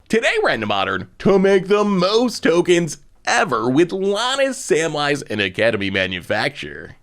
Today we're into Modern to make the most tokens ever with Lonis, Samwise, and Academy Manufactor.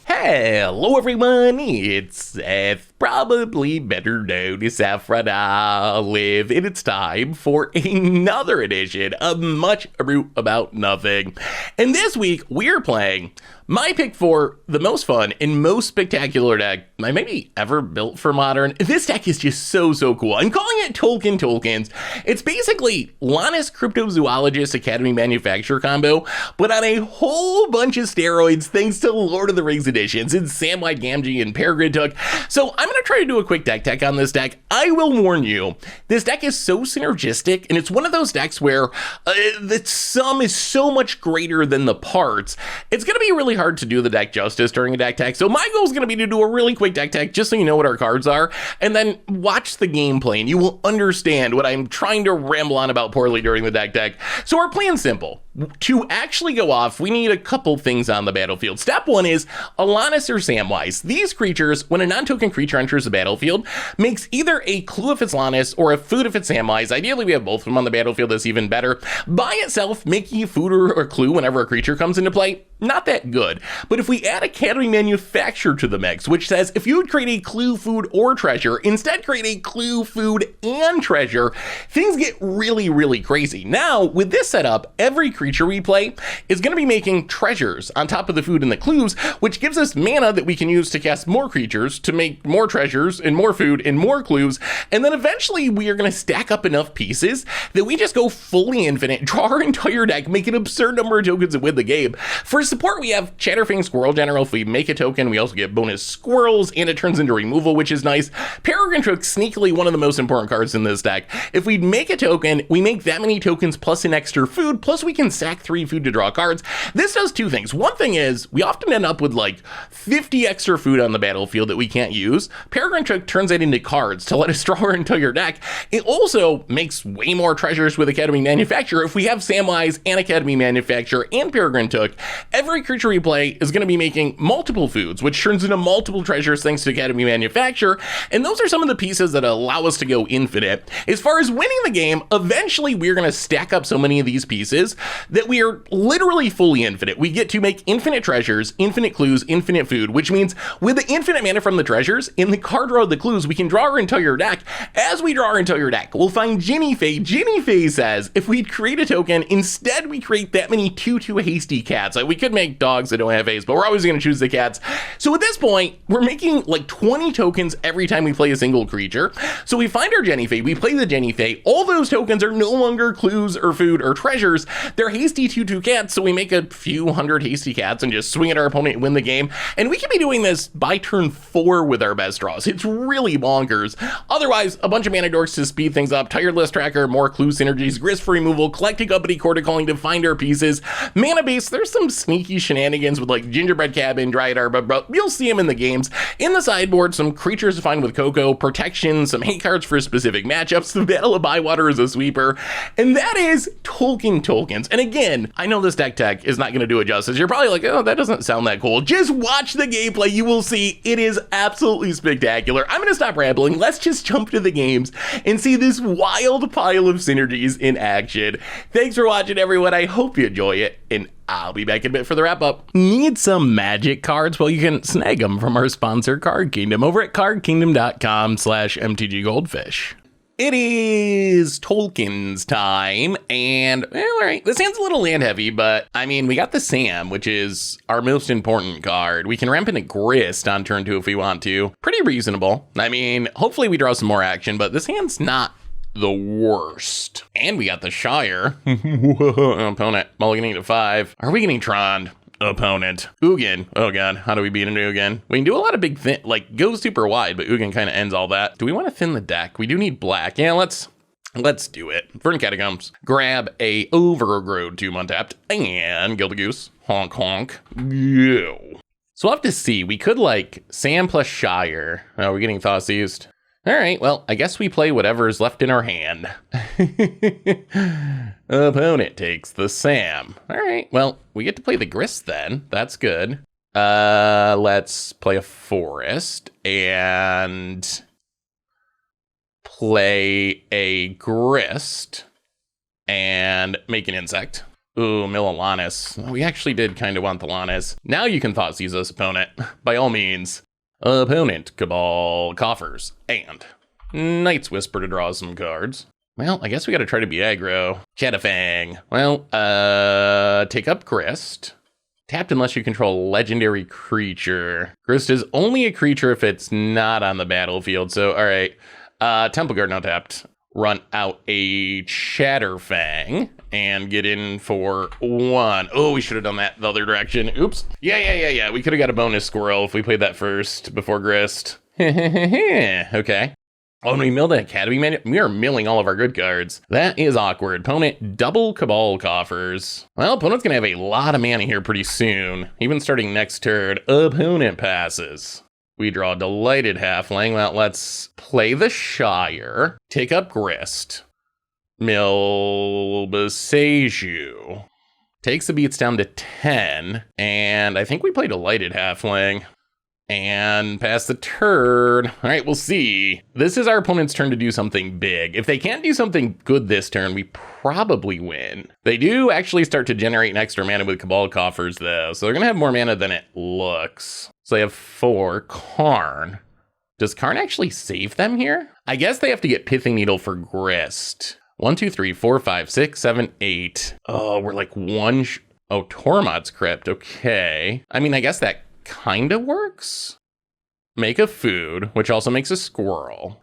Hello everyone, it's Seth, probably better known as Saffron Olive, and it's time for another edition of Much Ado About Nothing. And this week we're playing my pick for the most fun and most spectacular deck I maybe ever built for Modern. This deck is just so cool. I'm calling it Tolkien Tokens. It's basically Lonis Cryptozoologist Academy Manufactor combo, but on a whole bunch of steroids thanks to Lord of the Rings editions and Samwise Gamgee and Peregrin Took. So I'm gonna try to do a quick deck tech on this deck. I will warn you, this deck is so synergistic, and it's one of those decks where the sum is so much greater than the parts. It's gonna be really hard to do the deck justice during a deck tech. So my goal is going to be to do a really quick deck tech just so you know what our cards are, and then watch the gameplay and you will understand what I'm trying to ramble on about poorly during the deck tech. So our plan's simple. To actually go off, we need a couple things on the battlefield. Step one is a Lonis or Samwise. These creatures, when a non-token creature enters the battlefield, makes either a clue if it's Lonis or a food if it's Samwise. Ideally, we have both of them on the battlefield. That's even better. By itself, making a food or a clue whenever a creature comes into play, not that good. But if we add Academy Manufactor to the mix, which says if you would create a clue, food, or treasure, instead create a clue, food, and treasure, things get really crazy. Now, with this setup, every creature we play is going to be making treasures on top of the food and the clues, which gives us mana that we can use to cast more creatures to make more treasures and more food and more clues. And then eventually we are going to stack up enough pieces that we just go fully infinite, draw our entire deck, make an absurd number of tokens and win the game. For support, we have Chatterfang Squirrel General. If we make a token, we also get bonus squirrels, and it turns into removal, which is nice. Peregrin Took, sneakily one of the most important cards in this deck. If we make a token, we make that many tokens plus an extra food, plus we can sack 3 food to draw cards. This does 2 things. One thing is, we often end up with like 50 extra food on the battlefield that we can't use. Peregrin Took turns that into cards to let us draw our entire deck. It also makes way more treasures with Academy Manufactor. If we have Samwise and Academy Manufactor and Peregrin Took, every creature we play is going to be making multiple foods, which turns into multiple treasures thanks to Academy Manufactor, and those are some of the pieces that allow us to go infinite. As far as winning the game, eventually we're going to stack up so many of these pieces that we are literally fully infinite. We get to make infinite treasures, infinite clues, infinite food, which means with the infinite mana from the treasures, in the card row of the clues, we can draw our entire deck. As we draw our entire deck, we'll find Ginny Faye. Ginny Faye says if we create a token, instead we create that many 2/2 hasty cats. We could make dogs that don't have A's, but we're always going to choose the cats. So at this point, we're making like 20 tokens every time we play a single creature. So we find our Ginny Faye, we play the Ginny Faye. All those tokens are no longer clues or food or treasures. They're hasty 2/2 cats, so we make a few hundred hasty cats and just swing at our opponent and win the game. And we can be doing this by turn 4 with our best draws. It's really bonkers. Otherwise, a bunch of mana dorks to speed things up, tireless tracker, more clue synergies, grist for removal, collecting company, quarter calling to find our pieces. Mana base, there's some sneaky shenanigans with like gingerbread cabin, dryad arbor, but you'll see them in the games. In the sideboard, some creatures to find with Coco, protection, some hate cards for specific matchups. The Battle of Bywater is a sweeper, and that is Tolkien Tokens. And again, I know this deck tech is not going to do it justice. You're probably like, oh, that doesn't sound that cool. Just watch the gameplay. You will see it is absolutely spectacular. I'm going to stop rambling. Let's just jump to the games and see this wild pile of synergies in action. Thanks for watching, everyone. I hope you enjoy it, and I'll be back in a bit for the wrap up. Need some magic cards? Well, you can snag them from our sponsor, Card Kingdom, over at cardkingdom.com/MTG Goldfish. It is Tolkien's time, and well, all right, this hand's a little land heavy, but I mean, we got the Sam, which is our most important card. We can ramp into Grist on turn 2 if we want to. Pretty reasonable. I mean, hopefully we draw some more action, but this hand's not the worst. And we got the Shire. Opponent mulliganing to 5. Are we getting Troned? Opponent. Ugin. Oh god, how do we beat an Ugin? We can do a lot of big like go super wide, but Ugin kind of ends all that. Do we want to thin the deck? We do need black. Yeah, let's do it. Vern Catacombs. Grab a Overgrowth 2 untapped and Gilded Goose. Honk honk. Yo. So we'll have to see. We could like Sam plus Shire. Oh, we're getting Thoughtseized. All right, well, I guess we play whatever is left in our hand. Opponent takes the Sam. All right, well, we get to play the Grist then. That's good. Let's play a Forest and play a Grist and make an insect. Ooh, mill a Lonis. We actually did kind of want the Lonis. Now you can thought seize this opponent, by all means. Opponent, Cabal, Coffers, and Night's Whisper to draw some cards. Well, I guess we gotta try to be aggro. Chatterfang. Well, take up Grist. Tapped unless you control a legendary creature. Grist is only a creature if it's not on the battlefield, so alright. Temple Guard not tapped. Run out a Chatterfang and get in for 1. Oh, we should have done that the other direction. Oops. Yeah. We could have got a bonus squirrel if we played that first before Grist. Okay. Oh, and we milled an Academy Manufactor. We are milling all of our good cards. That is awkward. Opponent, double Cabal Coffers. Well, opponent's gonna have a lot of mana here pretty soon. Even starting next turn, opponent passes. We draw Delighted Halfling. Well, let's play the Shire. Take up Grist. Mill Beseju. Takes the beats down to 10. And I think we play Delighted Halfling. And pass the turn. All right, we'll see. This is our opponent's turn to do something big. If they can't do something good this turn, we probably win. They do actually start to generate an extra mana with Cabal Coffers, though. So they're going to have more mana than it looks. So they have 4. Karn. Does Karn actually save them here? I guess they have to get Pithing Needle for Grist. 1, 2, 3, 4, 5, 6, 7, 8. Oh, we're like one. Oh, Tormod's Crypt. Okay. I mean, I guess that kind of works. Make a food, which also makes a squirrel.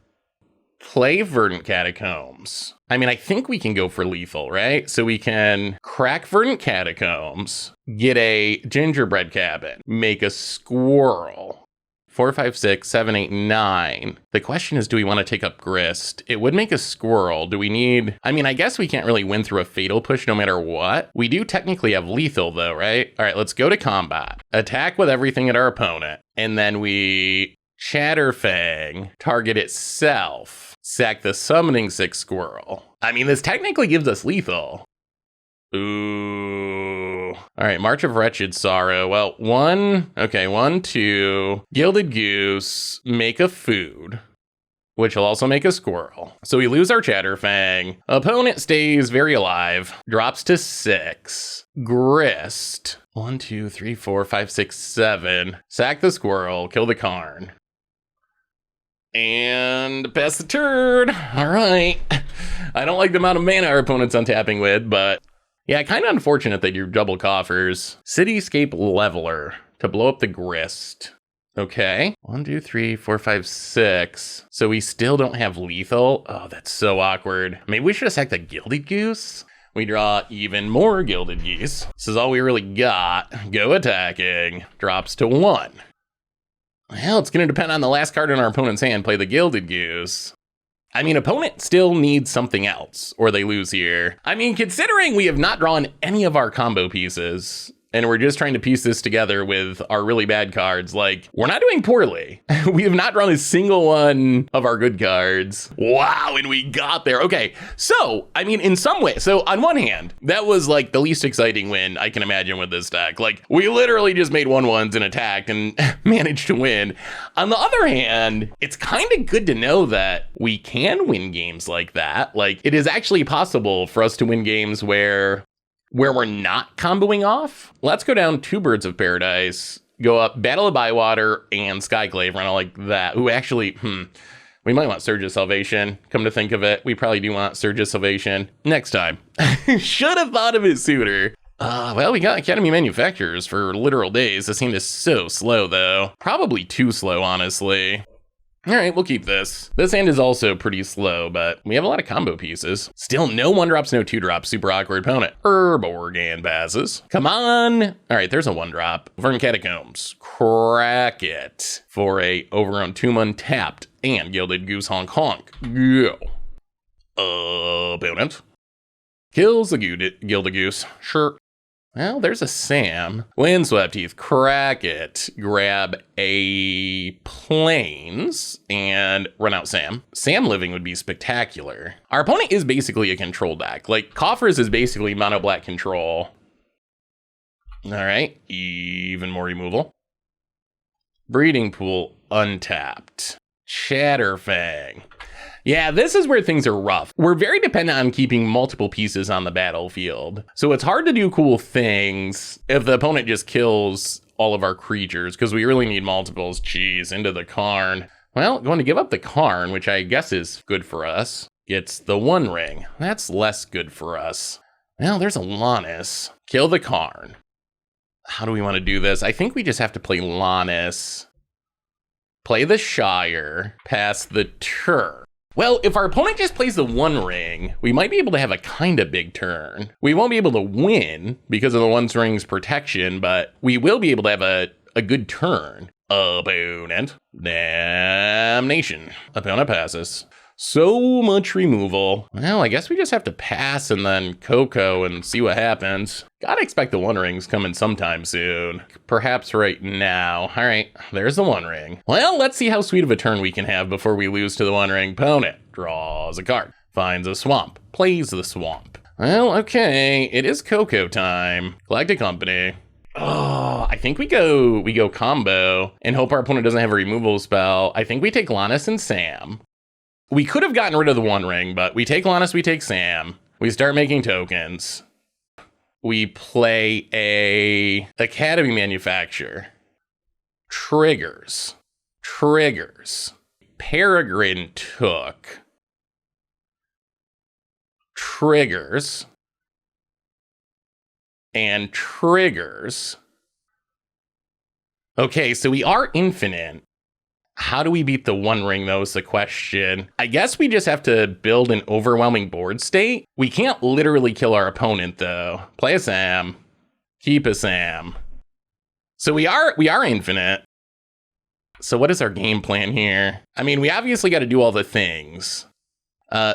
Play Verdant Catacombs. I mean, I think we can go for lethal, right? So we can crack Verdant Catacombs, get a gingerbread cabin, make a squirrel. 4, 5, 6, 7, 8, 9. The question is, do we want to take up Grist? It would make a squirrel. Do we need... I mean, I guess we can't really win through a fatal push no matter what. We do technically have lethal though, right? All right, let's go to combat. Attack with everything at our opponent. And then we Chatterfang, target itself. Sack the Summoning 6 squirrel. I mean, this technically gives us lethal. Ooh. All right, March of Wretched Sorrow. Well, 1, 2. Gilded Goose, make a food, which will also make a squirrel. So we lose our Chatterfang. Opponent stays very alive, drops to 6. Grist. 1, 2, 3, 4, 5, 6, 7. Sack the squirrel, kill the Karn. And pass the turn. All right. I don't like the amount of mana our opponent's untapping with, but yeah, kind of unfortunate they do double Coffers. Cityscape Leveler to blow up the Grist. Okay. 1, 2, 3, 4, 5, 6. So we still don't have lethal. Oh, that's so awkward. Maybe we should have sacked the Gilded Goose. We draw even more Gilded Geese. This is all we really got. Go attacking. Drops to 1. Well, it's going to depend on the last card in our opponent's hand. Play the Gilded Goose. I mean, opponent still needs something else, or they lose here. I mean, considering we have not drawn any of our combo pieces, and we're just trying to piece this together with our really bad cards, like, we're not doing poorly. We have not drawn a single one of our good cards. Wow, and we got there. Okay, so, I mean, in some way, so on one hand, that was like the least exciting win I can imagine with this deck. Like, we literally just made 1/1s and attacked and managed to win. On the other hand, it's kind of good to know that we can win games like that. Like, it is actually possible for us to win games where we're not comboing off. Let's go down 2 Birds of Paradise, go up Battle of Bywater and Skyclave, run out like that. Ooh, actually, we might want Surge of Salvation. Come to think of it, we probably do want Surge of Salvation next time. Should have thought of it sooner. Well, we got Academy Manufacturers for literal days. This hand is so slow, though. Probably too slow, honestly. All right, we'll keep this. This hand is also pretty slow, but we have a lot of combo pieces. Still no 1-drops, no 2-drops. Super awkward opponent. Organ passes. Come on. All right, there's a 1-drop. Verdant Catacombs. Crack it for a overrun 2 untapped and Gilded Goose honk honk. Go. Opponent kills the Gilded Goose. Sure. Well, there's a Sam. Windswept Heath, crack it. Grab a Plains and run out Sam. Sam living would be spectacular. Our opponent is basically a control deck. Like, Coffers is basically mono black control. All right, even more removal. Breeding Pool untapped. Chatterfang. Yeah, this is where things are rough. We're very dependent on keeping multiple pieces on the battlefield. So it's hard to do cool things if the opponent just kills all of our creatures, because we really need multiples. Jeez, into the Karn. Well, going to give up the Karn, which I guess is good for us. Gets the One Ring. That's less good for us. Well, there's a Lonis. Kill the Karn. How do we want to do this? I think we just have to play Lonis. Play the Shire. Pass the turn. Well, if our opponent just plays the One Ring, we might be able to have a kind of big turn. We won't be able to win because of the One Ring's protection, but we will be able to have a good turn. Opponent. Damnation. Opponent passes. So much removal. Well, I guess we just have to pass and then Coco and see what happens. Gotta expect the One Ring's coming sometime soon. Perhaps right now. All right, there's the One Ring. Well, let's see how sweet of a turn we can have before we lose to the One Ring. Opponent draws a card, finds a swamp, plays the swamp. Well, okay, it is Coco time. Galactic Company. Oh, I think we go combo and hope our opponent doesn't have a removal spell. I think we take Lonis and Sam. We could have gotten rid of the One Ring, but we take Lonis, we take Sam. We start making tokens. We play a Academy Manufactor. Triggers. Peregrin Took. Triggers. And triggers. Okay, so we are infinite. How do we beat the One Ring, though, is the question. I guess we just have to build an overwhelming board state. We can't literally kill our opponent, though. Play a Sam. Keep a Sam. So we are infinite. So what is our game plan here? I mean, we obviously got to do all the things.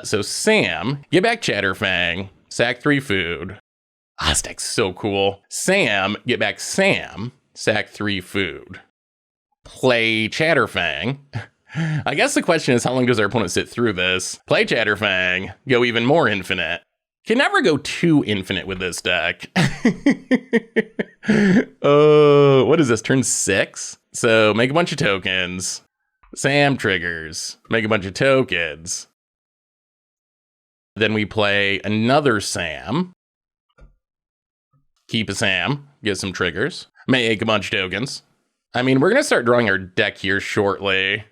So Sam, get back Chatterfang, sack 3 food. Ah, this deck's so cool. Sam, get back Sam, sack 3 food. Play Chatterfang. I guess the question is, how long does our opponent sit through this? Play Chatterfang, go even more infinite. Can never go too infinite with this deck. Oh, what is this, turn 6? So make a bunch of tokens. Sam triggers, make a bunch of tokens. Then we play another Sam. Keep a Sam, get some triggers. Make a bunch of tokens. I mean, we're going to start drawing our deck here shortly.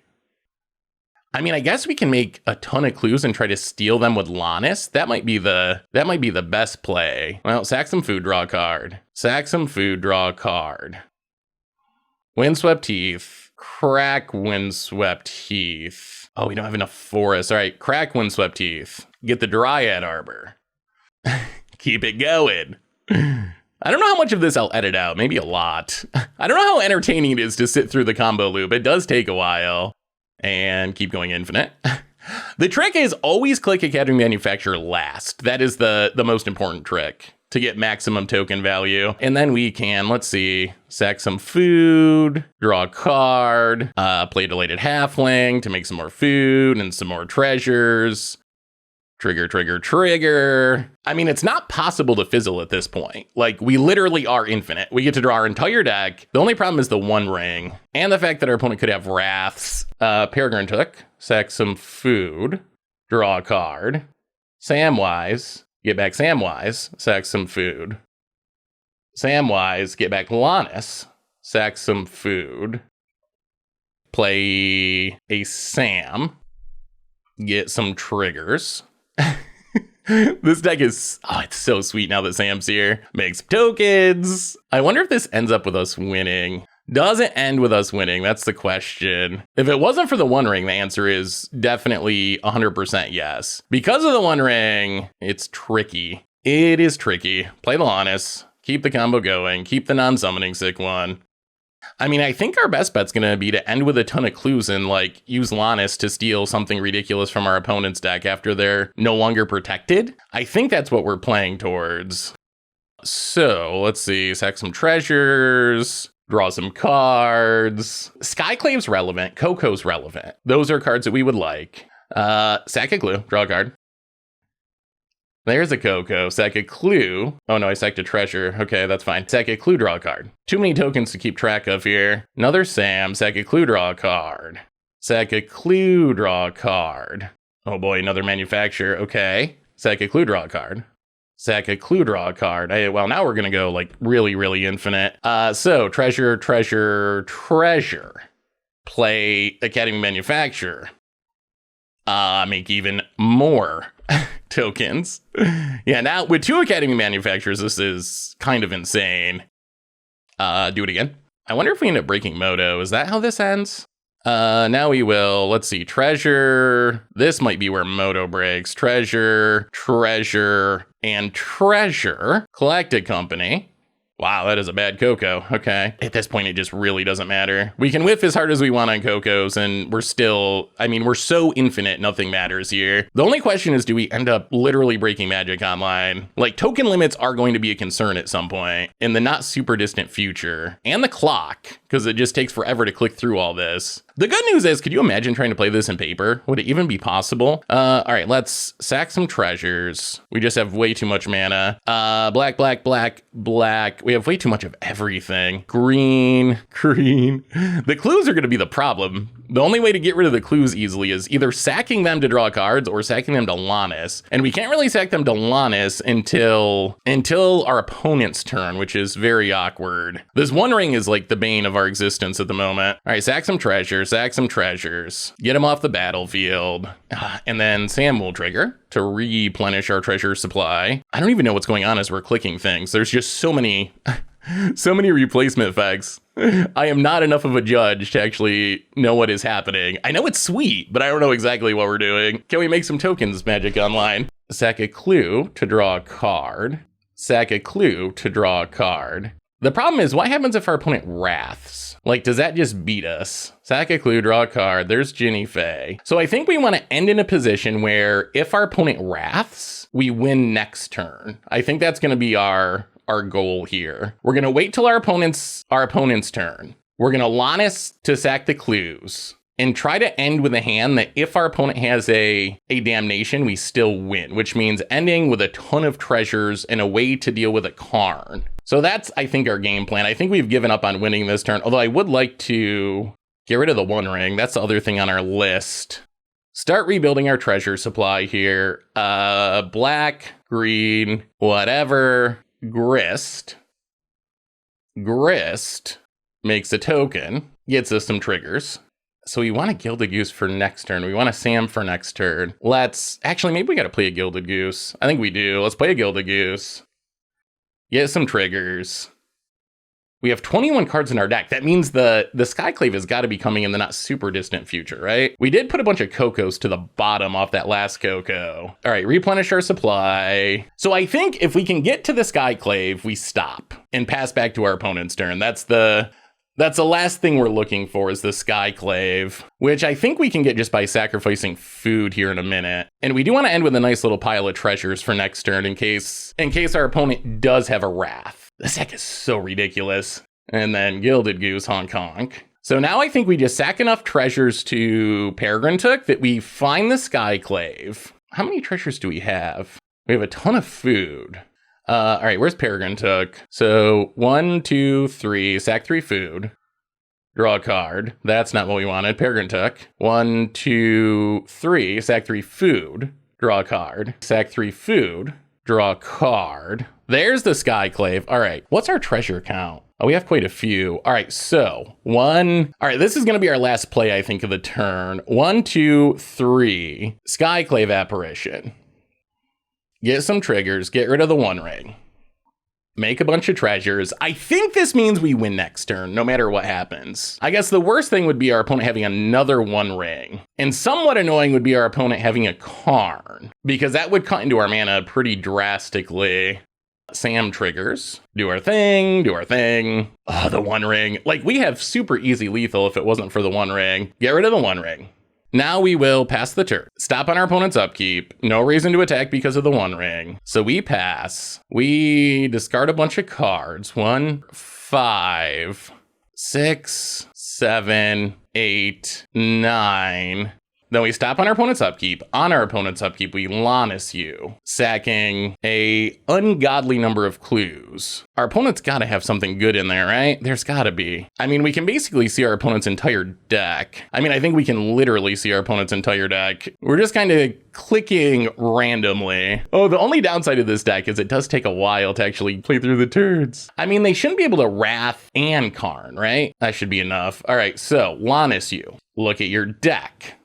I mean, I guess we can make a ton of clues and try to steal them with Lonis. That might be the best play. Well, sack some food, draw a card. Sack some food, draw a card. Windswept Heath. Crack Windswept Heath. Oh, we don't have enough forest. All right, crack Windswept Heath. Get the Dryad Arbor. Keep it going. I don't know how much of this I'll edit out, maybe a lot. I don't know how entertaining it is to sit through the combo loop. It does take a while. And keep going infinite. The trick is always click Academy Manufactor last. That is the most important trick to get maximum token value. And then we can, let's see, sack some food, draw a card, play Delighted Halfling to make some more food and some more treasures. Trigger. I mean, it's not possible to fizzle at this point. Like, we literally are infinite. We get to draw our entire deck. The only problem is the One Ring and the fact that our opponent could have Wraths. Peregrin Took, sack some food, draw a card. Samwise, get back Samwise, sack some food. Samwise, get back Lonis, sack some food. Play a Sam, get some triggers. This deck is, it's so sweet now that Sam's here. Makes tokens. I wonder if this ends up with us winning. Does it end with us winning? That's the question. If it wasn't for the One Ring, the answer is definitely 100% yes. Because of the One Ring, it's tricky. It is tricky. Play the Lonis. Keep the combo going. Keep the non-summoning sick one. I mean, I think our best bet's going to be to end with a ton of clues and, like, use Lonis to steal something ridiculous from our opponent's deck after they're no longer protected. I think that's what we're playing towards. So, let's see. Sack some treasures. Draw some cards. Skyclave's relevant. Coco's relevant. Those are cards that we would like. Sack a clue. Draw a card. There's a Coco. Sack a clue. Oh no, I sacked a treasure. Okay, that's fine. Sack a clue, draw a card. Too many tokens to keep track of here. Another Sam. Sack a clue, draw a card. Sack a clue, draw a card. Oh boy, another manufacturer. Okay. Sack a clue, draw a card. Sack a clue, draw a card. Well, now we're going to go like really, really infinite. So treasure, treasure, treasure. Play Academy Manufactor. Make even more tokens. Yeah, now with 2 Academy Manufacturers, this is kind of insane. Do it again. I wonder if we end up breaking Moto. Is that how this ends? Now we will, let's see, treasure. This might be where Moto breaks. Treasure, treasure, and treasure. Collected company. Wow, that is a bad Coco. Okay. At this point, it just really doesn't matter. We can whiff as hard as we want on Cocos, and we're still, we're so infinite, nothing matters here. The only question is, do we end up literally breaking Magic Online? Like, token limits are going to be a concern at some point in the not super distant future. And the clock, because it just takes forever to click through all this. The good news is, could you imagine trying to play this in paper? Would it even be possible? All right, let's sack some treasures. We just have way too much mana. Black, black, black, black. We have way too much of everything. Green, green. The clues are going to be the problem. The only way to get rid of the clues easily is either sacking them to draw cards or sacking them to Lonis. And we can't really sack them to Lonis until our opponent's turn, which is very awkward. This One Ring is like the bane of our existence at the moment. All right, sack some treasures, sack some treasures. Get them off the battlefield. And then Sam will trigger to replenish our treasure supply. I don't even know what's going on as we're clicking things. There's just so many replacement effects. I am not enough of a judge to actually know what is happening. I know it's sweet, but I don't know exactly what we're doing. Can we make some tokens, Magic Online? Sack a clue to draw a card. Sack a clue to draw a card. The problem is, what happens if our opponent wraths? Like, does that just beat us? Sack a clue, draw a card. There's Ginny Faye. So I think we want to end in a position where if our opponent wraths, we win next turn. I think that's going to be our goal here. We're going to wait till our opponent's turn. We're going to Lonis to sack the clues and try to end with a hand that if our opponent has a damnation, we still win, which means ending with a ton of treasures and a way to deal with a Karn. So that's, I think, our game plan. I think we've given up on winning this turn, although I would like to get rid of the One Ring. That's the other thing on our list. Start rebuilding our treasure supply here. Black, green, whatever. Grist makes a token, gets us some triggers. So we want a Gilded Goose for next turn. We want a Sam for next turn. Maybe we got to play a Gilded Goose. I think we do. Let's play a Gilded Goose. Get some triggers. We have 21 cards in our deck. That means the Skyclave has got to be coming in the not super distant future, right? We did put a bunch of Cocos to the bottom off that last Coco. All right, replenish our supply. So I think if we can get to the Skyclave, we stop and pass back to our opponent's turn. That's the last thing we're looking for is the Skyclave, which I think we can get just by sacrificing food here in a minute. And we do want to end with a nice little pile of treasures for next turn in case our opponent does have a wrath. This deck is so ridiculous. And then Gilded Goose, honk honk. So now I think we just sack enough treasures to Peregrin Took that we find the Skyclave. How many treasures do we have? We have a ton of food. All right, where's Peregrin Took? So 1, 2, 3, sack 3 food. Draw a card. That's not what we wanted. Peregrin Took. 1, 2, 3, sack 3 food. Draw a card. Sack 3 food. Draw a card. There's the Skyclave. All right, what's our treasure count? Oh, we have quite a few. All right, so all right, this is going to be our last play, I think, of the turn. 1, 2, 3, Skyclave Apparition. Get some triggers, get rid of the One Ring. Make a bunch of treasures. I think this means we win next turn, no matter what happens. I guess the worst thing would be our opponent having another One Ring. And somewhat annoying would be our opponent having a Karn, because that would cut into our mana pretty drastically. Sam triggers. Do our thing. Oh, the One Ring. Like, we have super easy lethal if it wasn't for the One Ring. Get rid of the One Ring. Now we will pass the turn. Stop on our opponent's upkeep. No reason to attack because of the One Ring. So we pass. We discard a bunch of cards. 1, 5, 6, 7, 8, 9, Then we stop on our opponent's upkeep. On our opponent's upkeep, we Lonis you, sacking a ungodly number of clues. Our opponent's gotta have something good in there, right? There's gotta be. I mean, we can basically see our opponent's entire deck. I mean, I think we can literally see our opponent's entire deck. We're just kind of clicking randomly. Oh, the only downside of this deck is it does take a while to actually play through the turns. I mean, they shouldn't be able to Wrath and Karn, right? That should be enough. All right, so Lonis you. Look at your deck.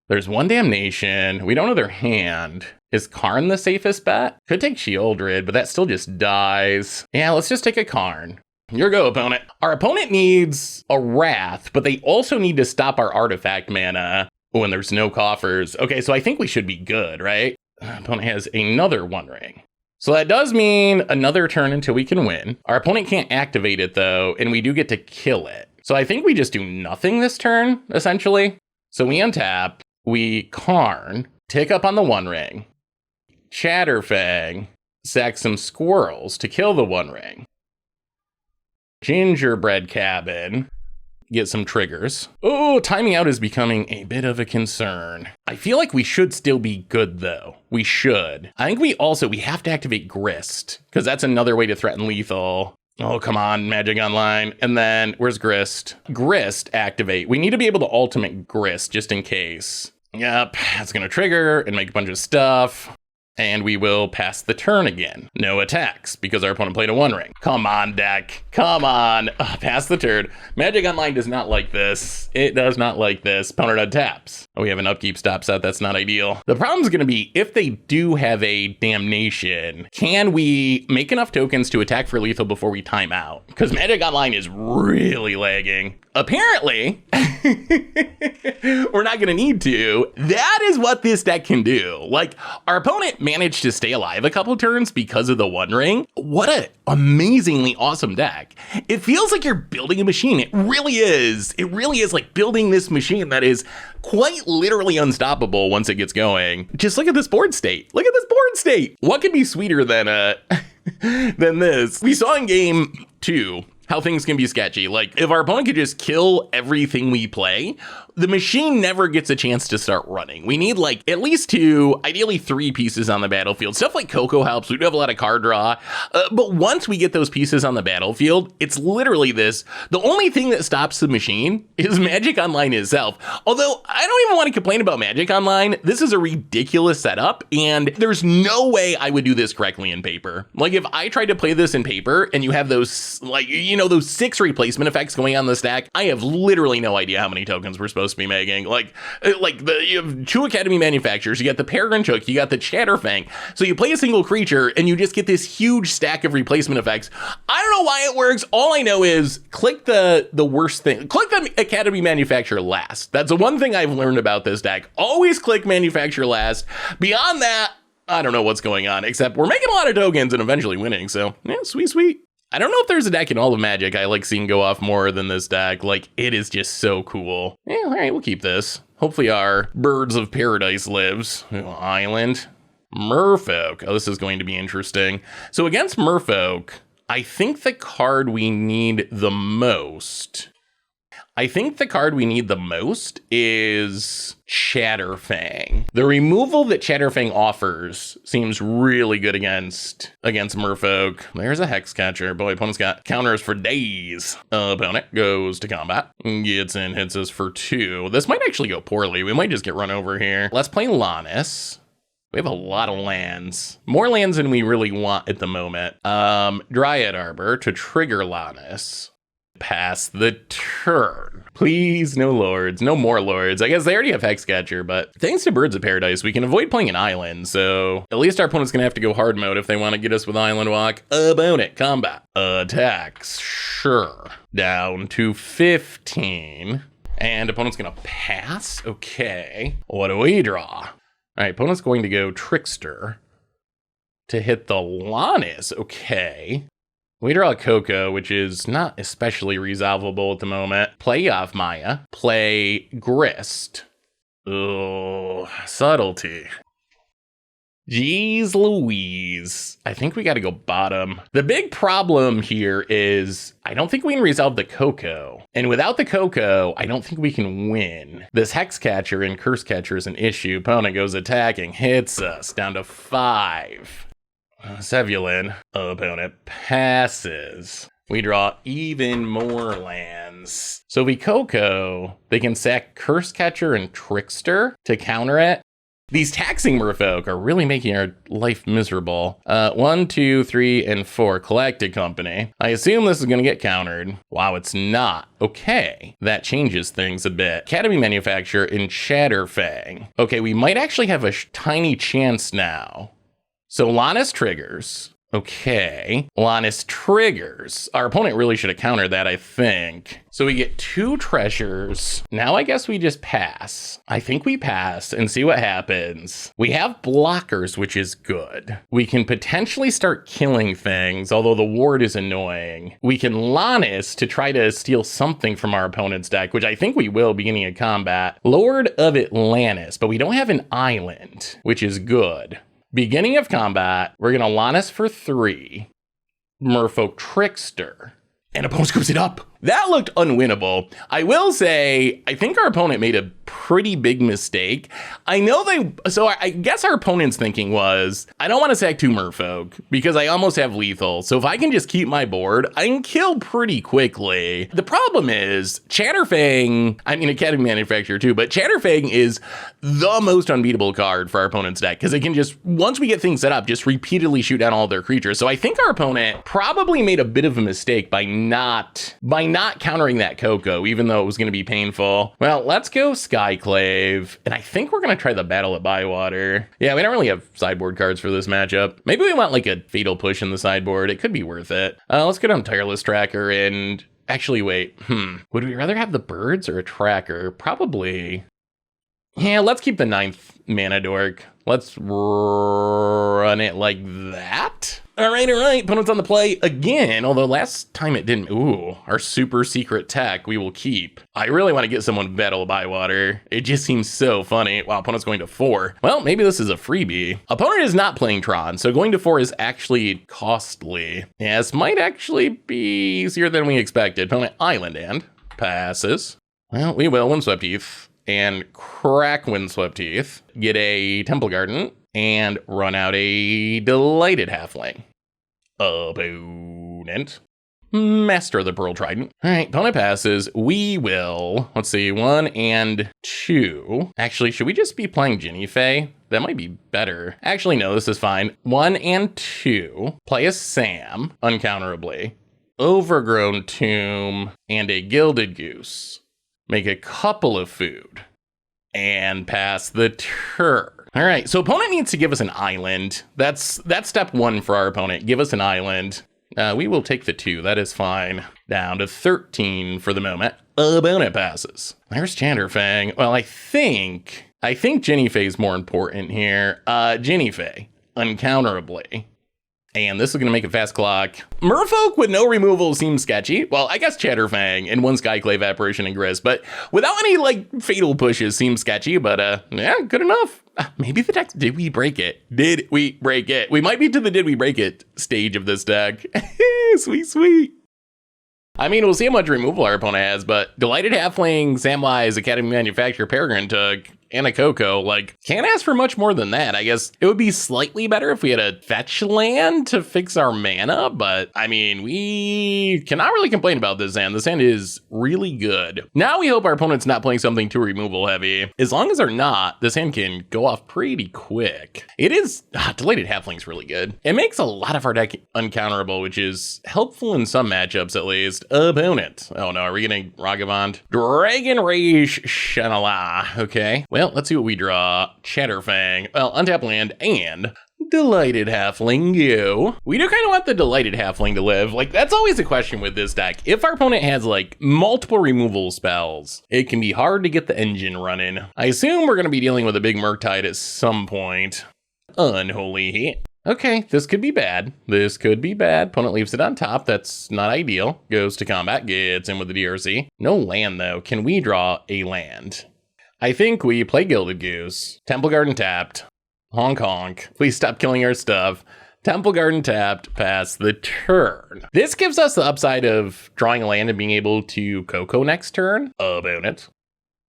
There's one Damnation. We don't know their hand. Is Karn the safest bet? Could take Shieldred, but that still just dies. Yeah, let's just take a Karn. Your go, opponent. Our opponent needs a Wrath, but they also need to stop our artifact mana when there's no coffers. Okay, so I think we should be good, right? Opponent has another One Ring. So that does mean another turn until we can win. Our opponent can't activate it though, and we do get to kill it. So I think we just do nothing this turn, essentially. So we untap, we Karn, take up on the One Ring, Chatterfang, sack some squirrels to kill the One Ring, Gingerbread Cabin, get some triggers. Oh, timing out is becoming a bit of a concern. I feel like we should still be good though. We should. I think we have to activate Grist, because that's another way to threaten lethal. Oh, come on, Magic Online. And then, where's Grist? Grist activate. We need to be able to ultimate Grist, just in case. Yep, that's gonna trigger and make a bunch of stuff. And we will pass the turn again. No attacks, because our opponent played a One Ring. Come on, deck. Come on. Pass the turn. Magic Online does not like this. It does not like this. Opponent untaps. Oh, we have an upkeep stop set. That's not ideal. The problem is going to be, if they do have a Damnation, can we make enough tokens to attack for lethal before we time out? Because Magic Online is really lagging. Apparently, we're not going to need to. That is what this deck can do. Like, our opponent managed to stay alive a couple turns because of the One Ring. What an amazingly awesome deck. It feels like you're building a machine. It really is. It really is like building this machine that is quite literally unstoppable once it gets going. Just look at this board state. Look at this board state. What could be sweeter than than this? We saw in game 2 how things can be sketchy. Like, if our opponent could just kill everything we play, the machine never gets a chance to start running. We need like at least 2, ideally 3 pieces on the battlefield. Stuff like Coco helps. We do have a lot of card draw. But once we get those pieces on the battlefield, it's literally this. The only thing that stops the machine is Magic Online itself. Although I don't even want to complain about Magic Online. This is a ridiculous setup, and there's no way I would do this correctly in paper. Like, if I tried to play this in paper and you have those, like, you know, those 6 replacement effects going on the stack, I have literally no idea how many tokens we're supposed to be making. You have 2 Academy Manufacturers, you got the Peregrin Took, you got the Chatterfang. So you play a single creature and you just get this huge stack of replacement effects. I don't know why it works. All I know is click the worst thing. Click the Academy Manufacturer last. That's the one thing I've learned about this deck. Always click Manufacturer last. Beyond that, I don't know what's going on, except we're making a lot of tokens and eventually winning. So yeah, sweet. I don't know if there's a deck in all of Magic I like seeing go off more than this deck. Like, it is just so cool. Yeah, all right, we'll keep this. Hopefully our Birds of Paradise lives. Island. Merfolk. Oh, this is going to be interesting. So against Merfolk, I think the card we need the most is Chatterfang. The removal that Chatterfang offers seems really good against Merfolk. There's a Hex Catcher. Boy, opponent's got counters for days. Opponent goes to combat, gets in, hits us for 2. This might actually go poorly. We might just get run over here. Let's play Lonis. We have a lot of lands. More lands than we really want at the moment. Dryad Arbor to trigger Lonis. Pass the turn. Please, no lords, no more lords. I guess they already have Hexcatcher, but thanks to Birds of Paradise, we can avoid playing an island, so at least our opponent's gonna have to go hard mode if they want to get us with Island Walk. Opponent, combat. Attacks, sure. Down to 15. And opponent's gonna pass? Okay. What do we draw? All right, opponent's going to go Trickster to hit the Lonis. Okay. We draw a Coco, which is not especially resolvable at the moment. Play off Maya. Play Grist. Oh, subtlety. Jeez Louise. I think we got to go bottom. The big problem here is I don't think we can resolve the Coco. And without the Coco, I don't think we can win. This Hex Catcher and Curse Catcher is an issue. Opponent goes attacking, hits us down to 5. Sevulin. Opponent passes. We draw even more lands. So if we Coco, they can sack Curse Catcher and Trickster to counter it. These taxing merfolk are really making our life miserable. 1, 2, 3, and 4. Collected Company. I assume this is going to get countered. Wow, it's not. Okay, that changes things a bit. Academy Manufactor and Chatterfang. Okay, we might actually have a tiny chance now. So Lonis triggers. Okay, Lonis triggers. Our opponent really should have countered that, I think. So we get 2 treasures. Now I guess we just pass. I think we pass and see what happens. We have blockers, which is good. We can potentially start killing things, although the ward is annoying. We can Lonis to try to steal something from our opponent's deck, which I think we will beginning of combat. Lord of Atlantis, but we don't have an island, which is good. Beginning of combat, we're going to Lonis for 3. Merfolk Trickster. And opponent scoops it up. That looked unwinnable. I will say, I think our opponent made a pretty big mistake. I guess our opponent's thinking was, I don't want to sack 2 merfolk because I almost have lethal. So if I can just keep my board, I can kill pretty quickly. The problem is Chatterfang, Academy Manufactor too, but Chatterfang is the most unbeatable card for our opponent's deck because it can just, once we get things set up, just repeatedly shoot down all their creatures. So I think our opponent probably made a bit of a mistake by not countering that Coco, even though it was going to be painful. Well, let's go Skyclave, and I think we're going to try the Battle at Bywater. Yeah, we don't really have sideboard cards for this matchup. Maybe we want like a Fatal Push in the sideboard. It could be worth it. Let's get on Tireless Tracker and actually wait. Would we rather have the birds or a tracker? Probably. Yeah, let's keep the 9th mana dork. Let's run it like that. All right. Opponent's on the play again, although last time it didn't. Ooh, our super secret tech we will keep. I really want to get someone Battle of Bywater. It just seems so funny. Wow, opponent's going to 4. Well, maybe this is a freebie. Opponent is not playing Tron, so going to 4 is actually costly. Yeah, this might actually be easier than we expected. Opponent Island and passes. Well, we will Windswept Heath and crack Windswept Heath, get a Temple Garden, and run out a Delighted Halfling. Opponent, Master of the Pearl Trident. All right, opponent passes. We will, let's see, 1 and 2. Actually, should we just be playing Ginny Fae? That might be better. Actually, no, this is fine. 1 and 2. Play a Sam, uncounterably. Overgrown Tomb, and a Gilded Goose. Make a couple of food. And pass the turn. All right, so opponent needs to give us an island. That's step 1 for our opponent. Give us an island. We will take the 2. That is fine. Down to 13 for the moment. Opponent passes. There's Chatterfang. Well, I think Ginny Fae is more important here. Ginny Fae, uncounterably. And this is going to make a fast clock. Merfolk with no removal seems sketchy. Well, I guess Chatterfang and 1 Skyclave, Apparition, and Grist, but without any, fatal pushes seems sketcy, but, yeah, good enough. Maybe the deck, did we break it? Did we break it? We might be to the did we break it stage of this deck. Sweet. We'll see how much removal our opponent has, but Delighted Halfling, Samwise, Academy Manufactor, Peregrin Took, and a Coco, can't ask for much more than that. I guess it would be slightly better if we had a fetch land to fix our mana, but we cannot really complain about this hand. This hand is really good. Now we hope our opponent's not playing something too removal heavy. As long as they're not, this hand can go off pretty quick. It is, Delighted Halfling's really good. It makes a lot of our deck uncounterable, which is helpful in some matchups at least. Opponent. Oh no, are we getting Ragavant? Dragon Rage Shanala. Okay. Well, let's see what we draw. Chatterfang. Well, untap land and Delighted Halfling go. We do kind of want the Delighted Halfling to live. That's always a question with this deck. If our opponent has multiple removal spells, it can be hard to get the engine running. I assume we're going to be dealing with a big Murktide at some point. Unholy Heat. Okay, this could be bad. Opponent leaves it on top. That's not ideal. Goes to combat, gets in with the DRC. No land though. Can we draw a land? I think we play Gilded Goose. Temple Garden tapped. Honk honk. Please stop killing our stuff. Temple Garden tapped, pass the turn. This gives us the upside of drawing a land and being able to Coco next turn. About it.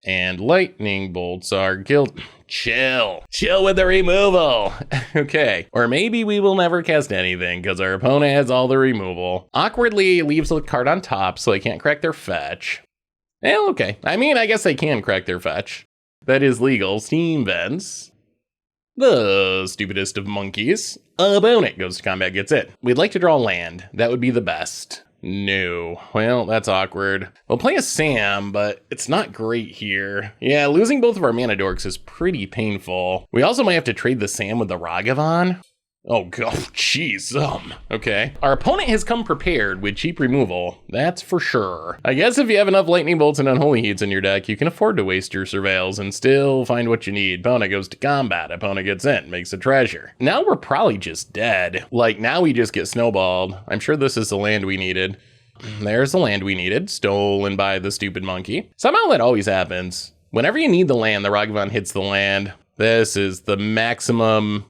And lightning bolts are guilt. Chill with the removal. Okay. Or maybe we will never cast anything because our opponent has all the removal. Awkwardly leaves a card on top so they can't crack their fetch. Well, okay. I mean, I guess they can crack their fetch. That is legal. Steam Vents. The stupidest of monkeys. Opponent goes to combat, gets it. We'd like to draw land. That would be the best. No. Well, that's awkward. We'll play a Sam, but it's not great here. Yeah, losing both of our mana dorks is pretty painful. We also might have to trade the Sam with the Ragavan. Oh, God, jeez, okay. Our opponent has come prepared with cheap removal, that's for sure. I guess if you have enough lightning bolts and unholy heats in your deck, you can afford to waste your surveils and still find what you need. Opponent goes to combat, opponent gets in, makes a treasure. Now we're probably just dead. Like, now we just get snowballed. I'm sure this is the land we needed. There's the land we needed, stolen by the stupid monkey. Somehow that always happens. Whenever you need the land, the Ragavan hits the land. This is the maximum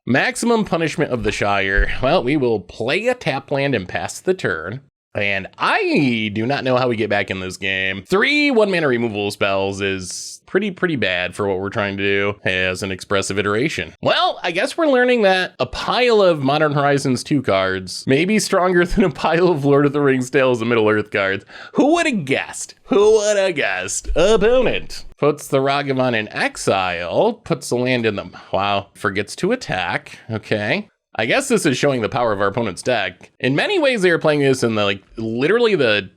punishment of the Shire. Well, we will play a tap land and pass the turn. And I do not know how we get back in this game. 3 1-mana removal spells is pretty bad for what we're trying to do as an expressive iteration. Well, I guess we're learning that a pile of Modern Horizons 2 cards may be stronger than a pile of Lord of the Rings Tales of Middle-earth cards. Who would have guessed? Who would have guessed? Opponent puts the Ragavan in exile, puts the land in the... Wow, forgets to attack. Okay. I guess this is showing the power of our opponent's deck. In many ways, they are playing this in the, literally the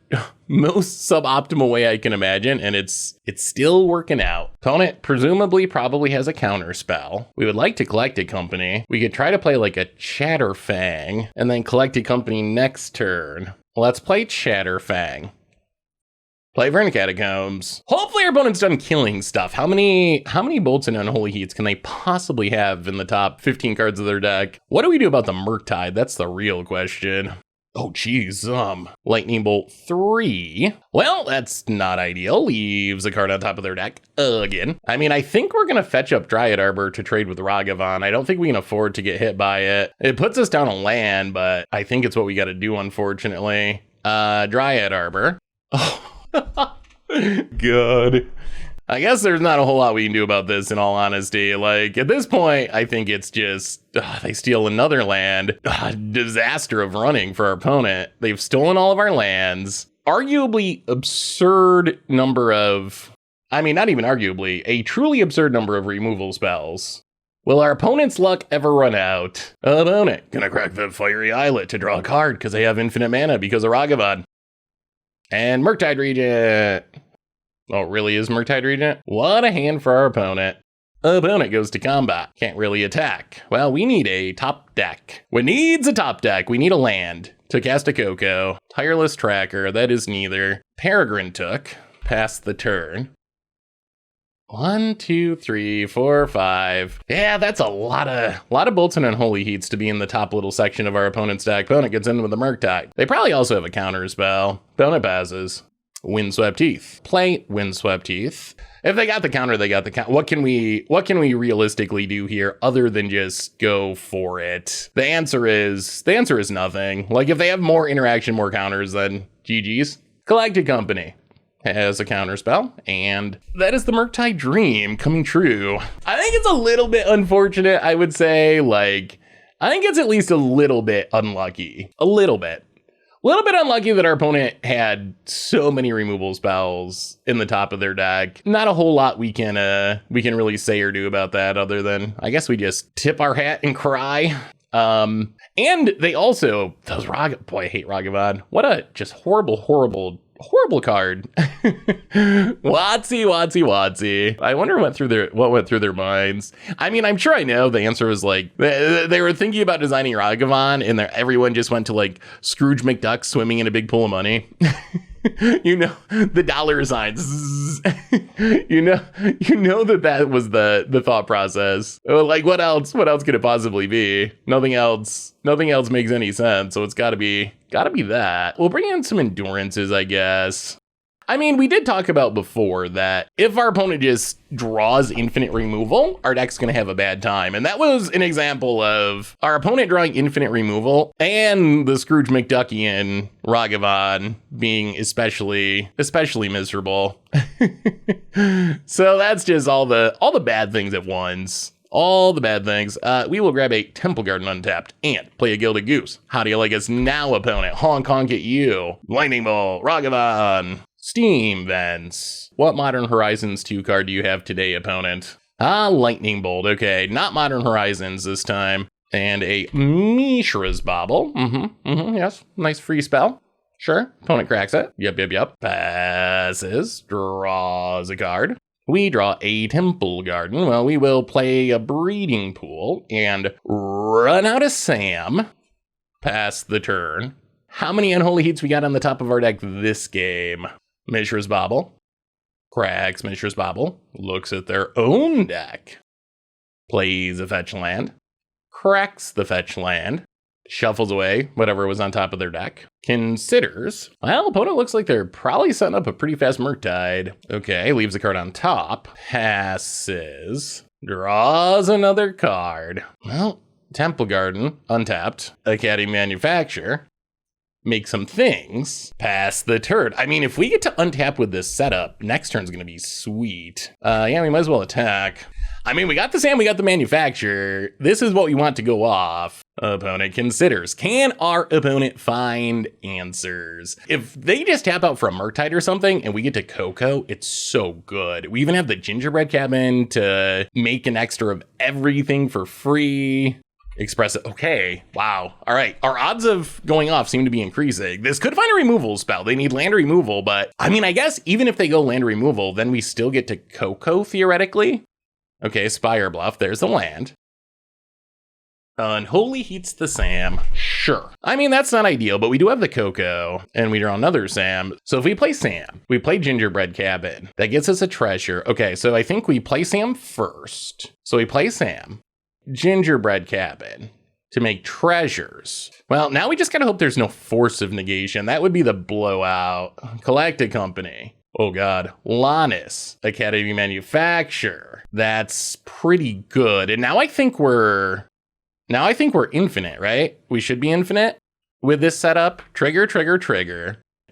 most suboptimal way I can imagine, and it's still working out. Opponent presumably probably has a counter spell. We would like to Collected Company. We could try to play like a Chatterfang, and then Collected Company next turn. Let's play Chatterfang. Play Vern Catacombs. Hopefully our opponent's done killing stuff. How many bolts and unholy heats can they possibly have in the top 15 cards of their deck? What do we do about the Murktide? That's the real question. Oh geez, Lightning Bolt 3. Well, that's not ideal. Leaves a card on top of their deck again. I mean, I think we're gonna fetch up Dryad Arbor to trade with Ragavan. I don't think we can afford to get hit by it. It puts us down on land, but I think it's what we gotta do, unfortunately. Dryad Arbor. Oh. Good. I guess there's not a whole lot we can do about this, in all honesty. Like, at this point, I think it's just, they steal another land. Disaster of running for our opponent. They've stolen all of our lands. Arguably absurd number of, I mean, not even arguably, a truly absurd number of removal spells. Will our opponent's luck ever run out? Opponent, gonna crack the Fiery Islet to draw a card because they have infinite mana because of Ragavan. And Murktide Regent. Oh, it really is Murktide Regent? What a hand for our opponent. Opponent goes to combat. Can't really attack. Well, we need a top deck. What needs a top deck? We need a land to cast a Coco. Tireless Tracker. That is neither. Peregrin Took. Pass the turn. 1, 2, 3, 4, 5. Yeah, that's a lot of bolts and unholy heats to be in the top little section of our opponent's deck. Opponent gets in with the Murktide. They probably also have a counter spell. Opponent passes. Windswept Heath. Play Windswept Heath. If they got the counter, they got the counter. What can we realistically do here other than just go for it? The answer is nothing. Like, if they have more interaction, more counters, then GG's. Collected Company has a counter spell, and that is the Murktide Dream coming true. I think it's a little bit unfortunate, I would say. Like, I think it's at least a little bit unlucky. A little bit unlucky that our opponent had so many removal spells in the top of their deck. Not a whole lot we can really say or do about that, other than I guess we just tip our hat and cry. And they also, those boy, I hate Ragavan. What a just horrible card. Watsy. I wonder what went through their minds. I mean, I'm sure I know the answer was like they were thinking about designing Ragavan, and everyone just went to like Scrooge McDuck swimming in a big pool of money. You know, the dollar signs. you know that was the thought process. Like, what else could it possibly be? Nothing else makes any sense. So it's gotta be that. We'll bring in some endurances, I guess. I mean, we did talk about before that if our opponent just draws infinite removal, our deck's going to have a bad time. And that was an example of our opponent drawing infinite removal and the Scrooge McDuckian Ragavan being especially miserable. So that's just all the bad things at once. All the bad things. We will grab a Temple Garden untapped and play a Gilded Goose. How do you like us now, opponent? Honk honk at you. Lightning Bolt, Ragavan, Steam Vents. What Modern Horizons 2 card do you have today, opponent? Lightning Bolt. Okay, not Modern Horizons this time. And a Mishra's Bauble. Yes, nice free spell. Sure, opponent cracks it. Yep. Passes, draws a card. We draw a Temple Garden. Well, we will play a Breeding Pool and run out of Sam. Pass the turn. How many Unholy Heats we got on the top of our deck this game? Mishra's Bauble. Cracks Mishra's Bauble. Looks at their own deck. Plays a fetch land. Cracks the fetch land. Shuffles away whatever was on top of their deck. Considers. Well, opponent looks like they're probably setting up a pretty fast Murktide. Okay, leaves a card on top. Passes. Draws another card. Well, Temple Garden, untapped. Academy Manufacture. Make some things. Pass the turn. I mean, if we get to untap with this setup, next turn's gonna be sweet. Yeah, we might as well attack. I mean, we got the Sam, we got the Manufacture. This is what we want to go off. Opponent considers. Can our opponent find answers? If they just tap out for a Murktide or something and we get to Coco, it's so good. We even have the Gingerbread Cabin to make an extra of everything for free. Express it. Okay. Wow. All right. Our odds of going off seem to be increasing. This could find a removal spell. They need land removal, but I mean, I guess even if they go land removal, then we still get to Coco theoretically. Okay, Spire Bluff, there's the land. Unholy Heats the Sam, sure. I mean, that's not ideal, but we do have the Coco, and we draw another Sam. So if we play Sam, we play Gingerbread Cabin. That gets us a treasure. Okay, so I think we play Sam first. So we play Sam, Gingerbread Cabin, to make treasures. Well, now we just gotta hope there's no Force of Negation. That would be the blowout. Collect a Company. Oh God, Lonis, Academy Manufacture. That's pretty good. And now I think we're infinite, right? We should be infinite with this setup. Trigger.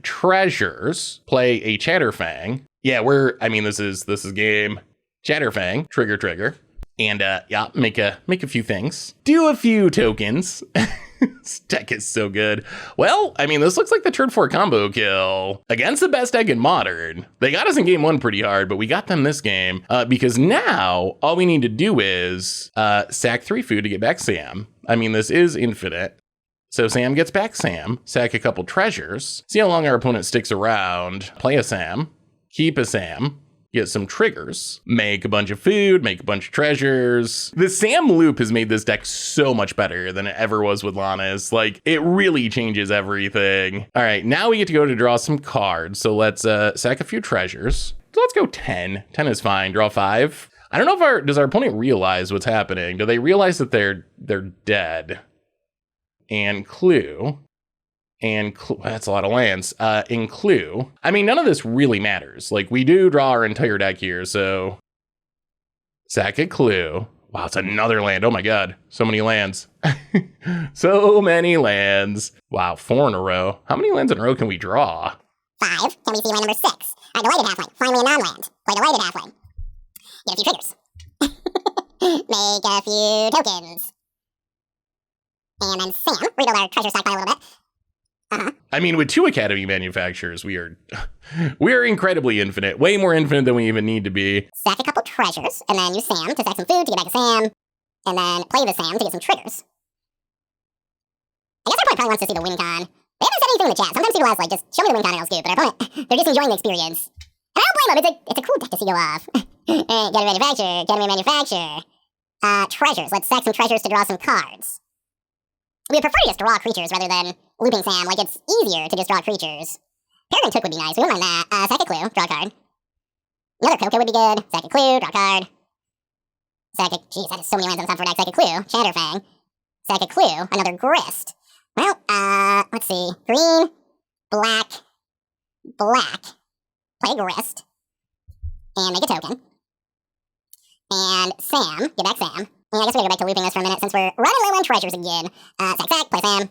Treasures, play a Chatterfang. Yeah, this is game. Chatterfang, trigger. And yeah, make a few things. Do a few tokens. This deck is so good. Well, I mean, this looks like the turn 4 combo kill against the best deck in Modern. They got us in game 1 pretty hard, but we got them this game because now all we need to do is sack 3 food to get back Sam. I mean, this is infinite. So Sam gets back Sam, sack a couple treasures, see how long our opponent sticks around, play a Sam, keep a Sam, get some triggers, make a bunch of food, make a bunch of treasures. The Sam loop has made this deck so much better than it ever was with Lonis. Like, it really changes everything. All right, now we get to go to draw some cards. So let's sack a few treasures. So let's go 10. 10 is fine. Draw 5. I don't know if does our opponent realize what's happening? Do they realize that they're dead? And Clue. And that's a lot of lands. In Clue, I mean, none of this really matters. Like, we do draw our entire deck here, so sack a Clue. Wow, it's another land. Oh my God, so many lands. So many lands. Wow, 4 in a row. How many lands in a row can we draw? 5. Can we see land number 6? Delighted Halfling. Finally a non-land. Play Delighted Halfling. Get a few triggers. Make a few tokens. And then Sam, rebuild our treasure stockpile a little bit. I mean, with 2 Academy Manufacturers, we are incredibly infinite, way more infinite than we even need to be. Sack a couple treasures, and then use Sam to sack some food to get back a Sam, and then play the Sam to get some triggers. I guess our opponent probably wants to see the win con. They haven't said anything in the chat. Sometimes people ask, like, just show me the win con and I'll scoop, but our opponent, they're just enjoying the experience. And I don't blame them, it's a cool deck to see go off. Academy Manufacture. Treasures, let's sack some treasures to draw some cards. We would prefer to just draw creatures rather than looping Sam, like it's easier to just draw creatures. Peregrin Took would be nice, we wouldn't mind that. Sack a Clue, draw a card. Another Coco would be good. Sack a Clue, draw a card. Jeez, that is so many lands on the top of our deck. Sack a Clue, Chatterfang. Sack a Clue, another Grist. Well, let's see. Green, black, play Grist, and make a token. And Sam, get back Sam. And I guess we're gonna go back to looping this for a minute since we're running low on treasures again. Sack, play Sam.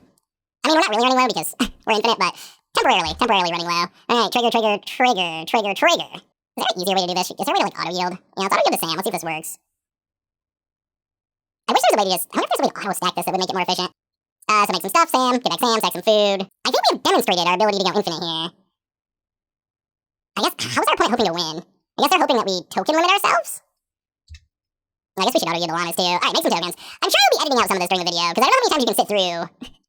I mean, we're not really running low because we're infinite, but temporarily running low. Alright, trigger. Is there an easier way to do this? Is there a way to, like, auto-yield? Yeah, let's auto-yield to Sam. Let's see if this works. I wish there was a way to just... I wonder if there's a way to auto-stack this that would make it more efficient. So make some stuff, Sam. Get back Sam, stack some food. I think we have demonstrated our ability to go infinite here. I guess, how is our opponent hoping to win? I guess they're hoping that we token limit ourselves? I guess we should auto-yield the Lonis too. Alright, make some tokens. I'm sure I'll be editing out some of this during the video, because I don't know how many times you can sit through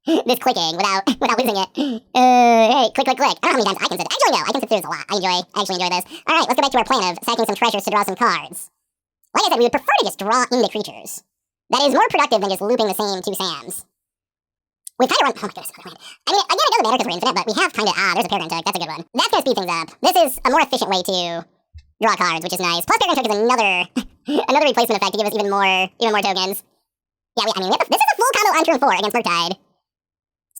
this clicking without losing it. Hey, click. I don't know how many times I can sit. Actually, no, I can sit through this a lot. I actually enjoy this. Alright, let's go back to our plan of sacking some treasures to draw some cards. Like I said, we would prefer to just draw into creatures. That is more productive than just looping the same 2 Sams. We've kind of run... Oh my goodness, I mean, again, it doesn't matter because we're infinite, but we have kind of... there's a Peregrin Took. That's a good one. That's going to speed things up. This is a more efficient way to draw cards, which is nice. Plus, Peregrin Took is another replacement effect to give us even more tokens. Yeah, this is a full combo on turn 4 against Murktide.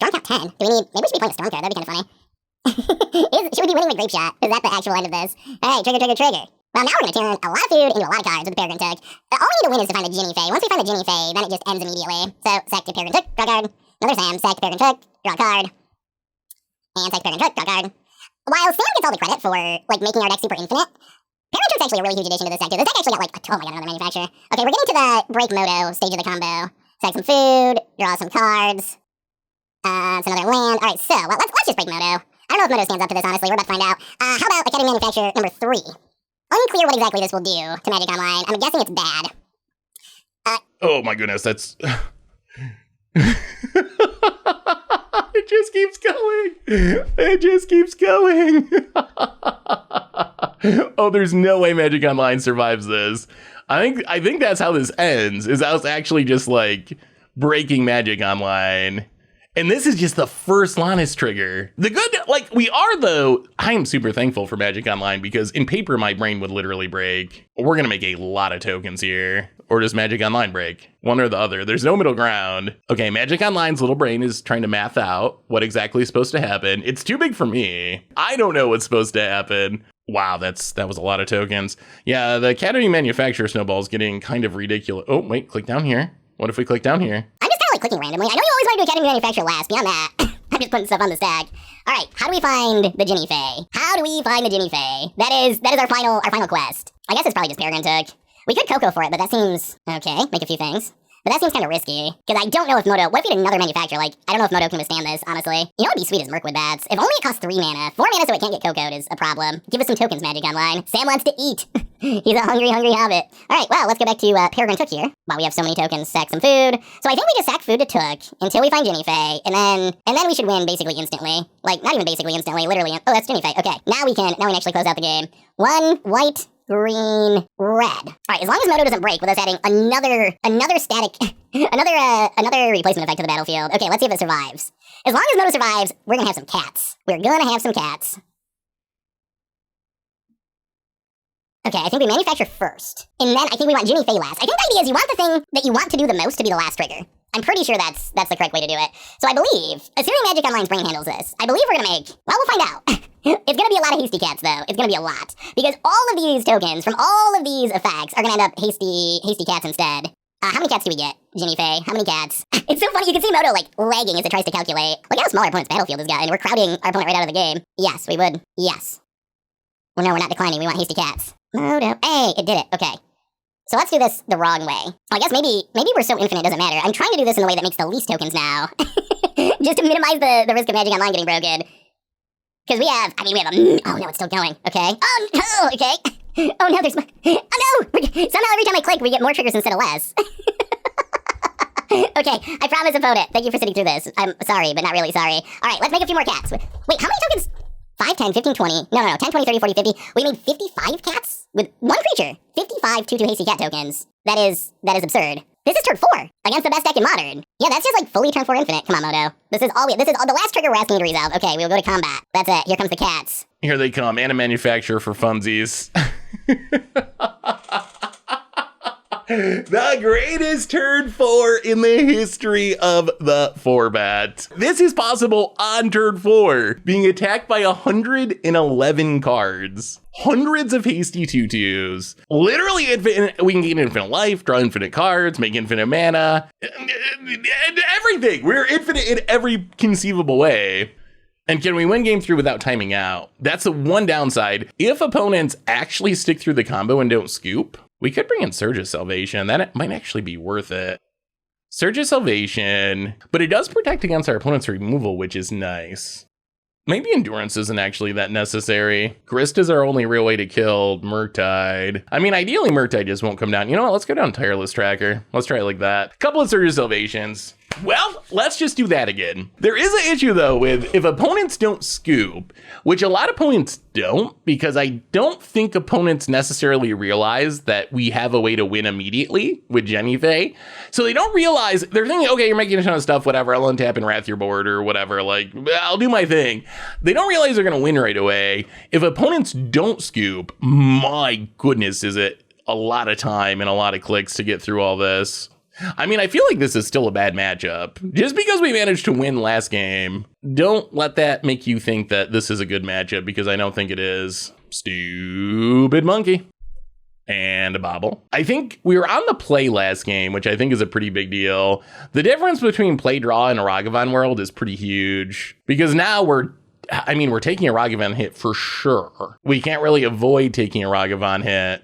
Storm count 10. Maybe we should be playing a Storm card. That'd be kind of funny. Should we be winning the Grape Shot? Is that the actual end of this? Alright, trigger. Well, now we're going to turn a lot of food into a lot of cards with the Peregrin Took. All we need to win is to find the Ginny Fey. Once we find the Ginny Fey, then it just ends immediately. So, sack to Peregrin Took, draw a card. Another Sam, sack to Peregrin Took, draw a card. And sack to Peregrin Took, draw a card. While Sam gets all the credit for, like, making our deck super infinite, Peregrin Took's actually a really huge addition to this deck, too. This deck actually got, like, oh my god, another manufacturer. Okay, we're getting to the break moto stage of the combo. Sack some food, draw some cards. It's another land. Alright, so, well, let's just break moto. I don't know if moto stands up to this, honestly. We're about to find out. How about Academy Manufactor number 3? Unclear what exactly this will do to Magic Online. I'm guessing it's bad. Oh my goodness, that's... It just keeps going. Oh, there's no way Magic Online survives this. I think that's how this ends, is us actually just, like, breaking Magic Online. And this is just the first Lonis trigger. The good, like, we are, though, I am super thankful for Magic Online because in paper, my brain would literally break. We're going to make a lot of tokens here. Or does Magic Online break? One or the other. There's no middle ground. Okay, Magic Online's little brain is trying to math out what exactly is supposed to happen. It's too big for me. I don't know what's supposed to happen. Wow, that was a lot of tokens. Yeah, the Academy Manufacturer snowball is getting kind of ridiculous. Oh, wait, click down here. What if we click down here? I'm just kind of like clicking randomly. I know you always want to do Academy Manufacturer last. Beyond that, I'm just putting stuff on the stack. All right, how do we find the Ginny Fey? That is our final quest. I guess it's probably just Peregrin Took. We could Coco for it, but that seems... Okay, make a few things. But that seems kind of risky. Because I don't know if Moto... What if we had another manufacturer? Like, I don't know if Moto can withstand this, honestly. You know what would be sweet is Mirkwood Bats. If only it costs 3 mana. 4 mana so it can't get Coco'd is a problem. Give us some tokens, Magic Online. Sam wants to eat. He's a hungry hobbit. Alright, well, let's go back to Peregrin Took here. While we have so many tokens, sack some food. So I think we just sack food to Took until we find Ginny Fey. And then we should win basically instantly. Like, not even basically instantly, literally. Oh, that's Ginny Fey. Okay, now we can actually close out the game. 1 white... green, red. Alright, as long as Moto doesn't break with us adding another static, another replacement effect to the battlefield. Okay, let's see if it survives. As long as Moto survives, we're gonna have some cats. We're gonna have some cats. Okay, I think we manufacture first. And then I think we want Ginny Fey last. I think the idea is you want the thing that you want to do the most to be the last trigger. I'm pretty sure that's the correct way to do it. So I believe, assuming Magic Online's brain handles this, I believe we're gonna make, well, we'll find out. It's gonna be a lot of hasty cats, though. It's gonna be a lot. Because all of these tokens from all of these effects are gonna end up hasty cats instead. How many cats do we get, Ginny Fey? How many cats? It's so funny, you can see Moto, like, lagging as it tries to calculate. Look how small our opponent's battlefield has gotten. We're crowding our opponent right out of the game. Yes, we would. Yes. Well, no, we're not declining. We want hasty cats. Moto. Hey, it did it. Okay. So let's do this the wrong way. I guess maybe we're so infinite it doesn't matter. I'm trying to do this in the way that makes the least tokens now. Just to minimize the risk of Magic Online getting broken. Because we have a... Oh no, it's still going. Okay. Oh no, okay. Oh no, there's... Oh no! Somehow every time I click, we get more triggers instead of less. Okay, I promise, opponent. Thank you for sitting through this. I'm sorry, but not really sorry. Alright, let's make a few more cats. Wait, how many tokens? 5, 10, 15, 20. No. 10, 20, 30, 40, 50. We made 55 cats with one creature. 55 2/2 hasty cat tokens. That is absurd. This is turn 4 against the best deck in Modern. Yeah, that's just like fully turn 4 infinite. Come on, Moto. This is all the last trigger we're asking to resolve. Okay, we will go to combat. That's it. Here comes the cats. Here they come. And a manufacturer for funsies. The greatest turn 4 in the history of the format. This is possible on turn 4, being attacked by 111 cards. Hundreds of hasty 2/2s. Literally infinite. We can gain infinite life, draw infinite cards, make infinite mana, and everything. We're infinite in every conceivable way. And can we win game 3 without timing out? That's the one downside. If opponents actually stick through the combo and don't scoop, we could bring in Surge of Salvation. That might actually be worth it. Surge of Salvation, but it does protect against our opponent's removal, which is nice. Maybe Endurance isn't actually that necessary. Grist is our only real way to kill Murktide. I mean, ideally Murktide just won't come down. You know what? Let's go down Tireless Tracker. Let's try it like that. Couple of Surge of Salvations. Well, let's just do that again. There is an issue though with if opponents don't scoop, which a lot of opponents don't, because I don't think opponents necessarily realize that we have a way to win immediately with Jenny Faye. So they don't realize, they're thinking, okay, you're making a ton of stuff, whatever, I'll untap and wrath your board or whatever, like, I'll do my thing. They don't realize they're gonna win right away. If opponents don't scoop, my goodness, is it a lot of time and a lot of clicks to get through all this. I mean, I feel like this is still a bad matchup. Just because we managed to win last game, don't let that make you think that this is a good matchup, because I don't think it is. Stupid monkey. And a bobble. I think we were on the play last game, which I think is a pretty big deal. The difference between play draw and a Ragavan world is pretty huge, because now we're taking a Ragavan hit for sure. We can't really avoid taking a Ragavan hit.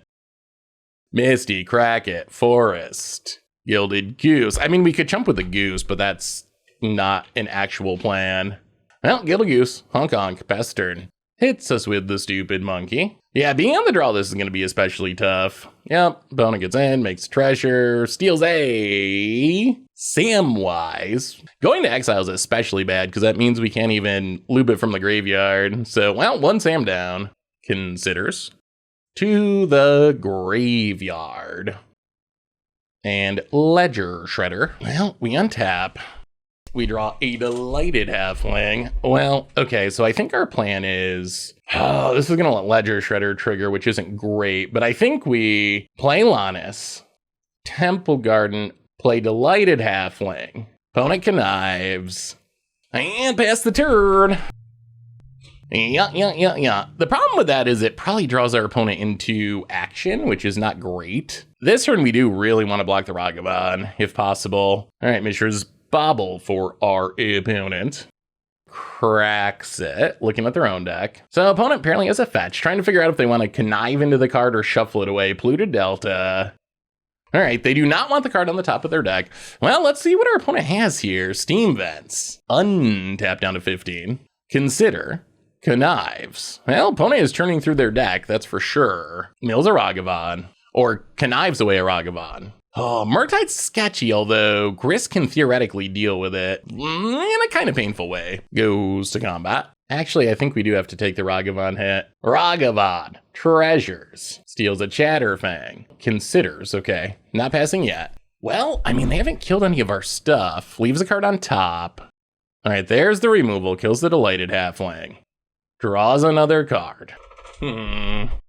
Misty, Cracket, Forest. Gilded Goose. I mean, we could jump with the Goose, but that's not an actual plan. Well, Gilded Goose, honk honk, pass turn. Hits us with the stupid monkey. Yeah, being on the draw, this is going to be especially tough. Yep, opponent gets in, makes a treasure, steals a Samwise. Going to exile is especially bad, because that means we can't even loop it from the graveyard. So, well, one Sam down. Considers. To the graveyard. And Ledger Shredder. Well, we untap. We draw a Delighted Halfling. Well, okay, so I think our plan is... Oh, this is going to let Ledger Shredder trigger, which isn't great. But I think we play Lonis, Temple Garden, play Delighted Halfling. Opponent connives. And pass the turn. Yeah. The problem with that is it probably draws our opponent into action, which is not great. This turn, we do really want to block the Ragavan, if possible. All right, Mishra's Bobble for our opponent. Cracks it, looking at their own deck. So opponent apparently has a fetch, trying to figure out if they want to connive into the card or shuffle it away. Polluted Delta. All right, they do not want the card on the top of their deck. Well, let's see what our opponent has here. Steam Vents. Untap down to 15. Consider. Connives. Well, opponent is turning through their deck, that's for sure. Mills a Ragavan. Or connives away a Ragavan. Oh, Murktide's sketchy, although Grist can theoretically deal with it in a kind of painful way. Goes to combat. Actually, I think we do have to take the Ragavan hit. Ragavan. Treasures. Steals a Chatterfang. Considers, okay. Not passing yet. Well, I mean, they haven't killed any of our stuff. Leaves a card on top. All right, there's the removal. Kills the Delighted Halfling. Draws another card.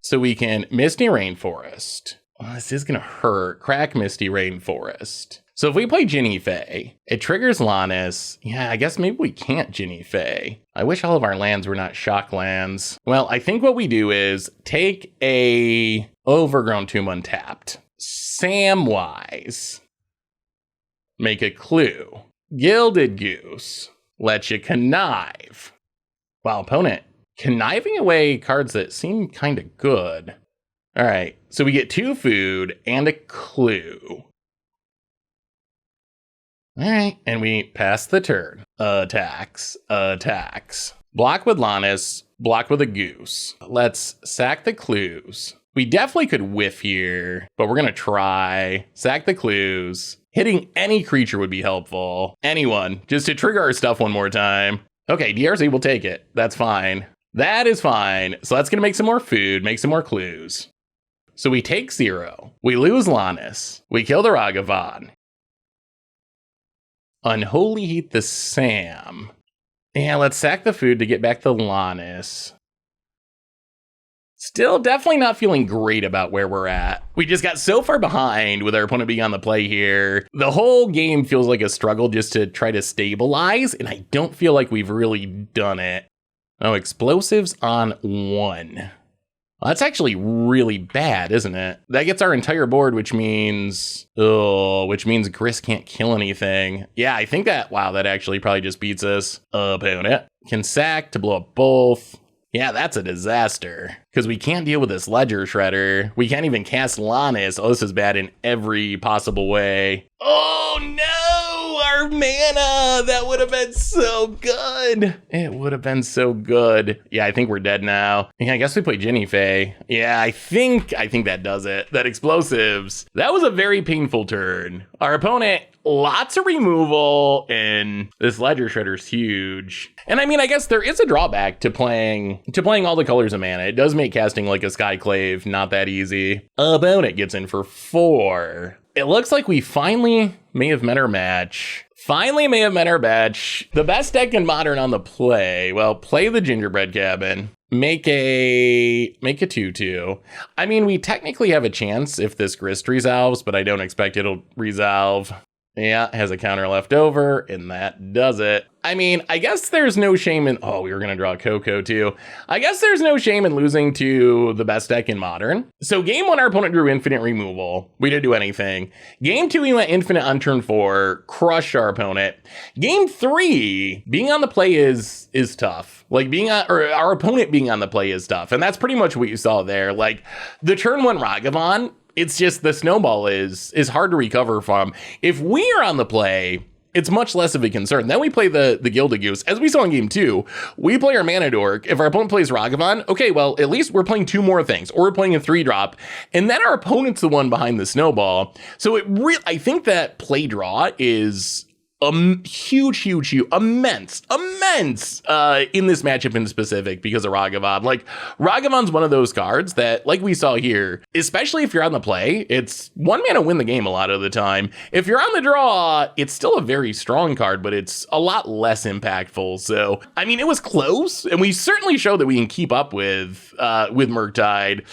So we can Misty Rainforest. Oh, this is gonna hurt. Crack Misty Rainforest. So if we play Ginny Faye, it triggers Lonis. Yeah, I guess maybe we can't Ginny Faye. I wish all of our lands were not shock lands. Well, I think what we do is take a Overgrown Tomb untapped. Samwise. Make a clue. Gilded Goose. Let you connive. Wow, opponent. Conniving away cards that seem kind of good. All right, so we get 2 food and a clue. All right, and we pass the turn. Attacks. Block with Lonis, block with a Goose. Let's sack the clues. We definitely could whiff here, but we're gonna try. Sack the clues. Hitting any creature would be helpful. Anyone, just to trigger our stuff one more time. Okay, DRZ will take it. That's fine. That is fine. So that's gonna make some more food, make some more clues. So we take 0. We lose Lonis. We kill the Ragavan. Unholy Heat the Sam. Yeah, let's sack the food to get back the Lonis. Still definitely not feeling great about where we're at. We just got so far behind with our opponent being on the play here. The whole game feels like a struggle just to try to stabilize, and I don't feel like we've really done it. Oh, explosives on 1. Well, that's actually really bad, isn't it? That gets our entire board, which means Gris can't kill anything. Yeah, I think that actually probably just beats us. Opponent can sack to blow up both. Yeah, that's a disaster, because we can't deal with this Ledger Shredder. We can't even cast Lonis. Oh, this is bad in every possible way. Oh no, our mana! That would have been so good. It would have been so good. Yeah, I think we're dead now. Yeah, I guess we play Ginny Fae. Yeah, I think that does it. That explosives. That was a very painful turn. Our opponent, lots of removal, and this Ledger Shredder's huge. And I mean, I guess there is a drawback to playing all the colors of mana. It does make casting like a Skyclave not that easy. Opponent gets in for 4. It looks like we finally may have met our match. The best deck in Modern on the play. Well, play the Gingerbread Cabin. Make a 2/2. I mean, we technically have a chance if this Grist resolves, but I don't expect it'll resolve. Yeah, has a counter left over, and that does it. I mean, I guess there's no shame in... Oh, we were going to draw Coco, too. I guess there's no shame in losing to the best deck in Modern. So game 1, our opponent drew infinite removal. We didn't do anything. Game 2, we went infinite on turn 4. Crushed our opponent. Game 3, being on the play is tough. Like, our opponent being on the play is tough. And that's pretty much what you saw there. Like, the turn 1 Ragavan... It's just the snowball is hard to recover from. If we are on the play, it's much less of a concern. Then we play the Gilded Goose. As we saw in game 2, we play our Mana Dork. If our opponent plays Ragavan, okay, well, at least we're playing 2 more things, or we're playing a 3-drop, and then our opponent's the one behind the snowball. So I think that play draw is huge, immense in this matchup in specific because of Ragavan. Like, Ragavan's one of those cards that, like we saw here, especially if you're on the play, it's 1 mana win the game a lot of the time. If you're on the draw, it's still a very strong card, but it's a lot less impactful. So, I mean, it was close, and we certainly showed that we can keep up with Murktide. A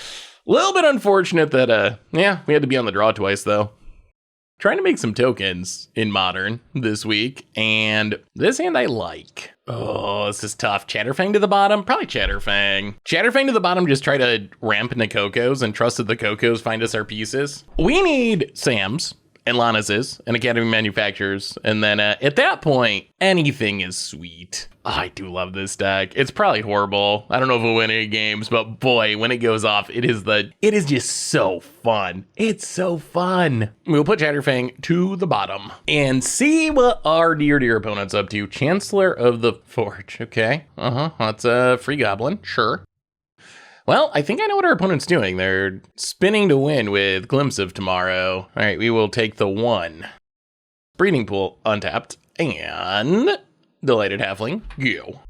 little bit unfortunate that, we had to be on the draw twice, though. Trying to make some tokens in Modern this week, and this hand I like. Oh, this is tough. Chatterfang to the bottom? Probably Chatterfang. Chatterfang to the bottom, just try to ramp into Cocos and trust that the Cocos find us our pieces. We need Sam's and Lonis's and Academy Manufacturers, and then at that point, anything is sweet. Oh, I do love this deck. It's probably horrible. I don't know if we'll win any games, but boy, when it goes off, it is just so fun. It's so fun. We'll put Chatterfang to the bottom and see what our dear opponent's up to. Chancellor of the Forge. Okay. That's a free goblin. Sure. Well, I think I know what our opponent's doing. They're spinning to win with Glimpse of Tomorrow. All right, we will take the 1. Breeding Pool untapped, and Delighted Halfling, go.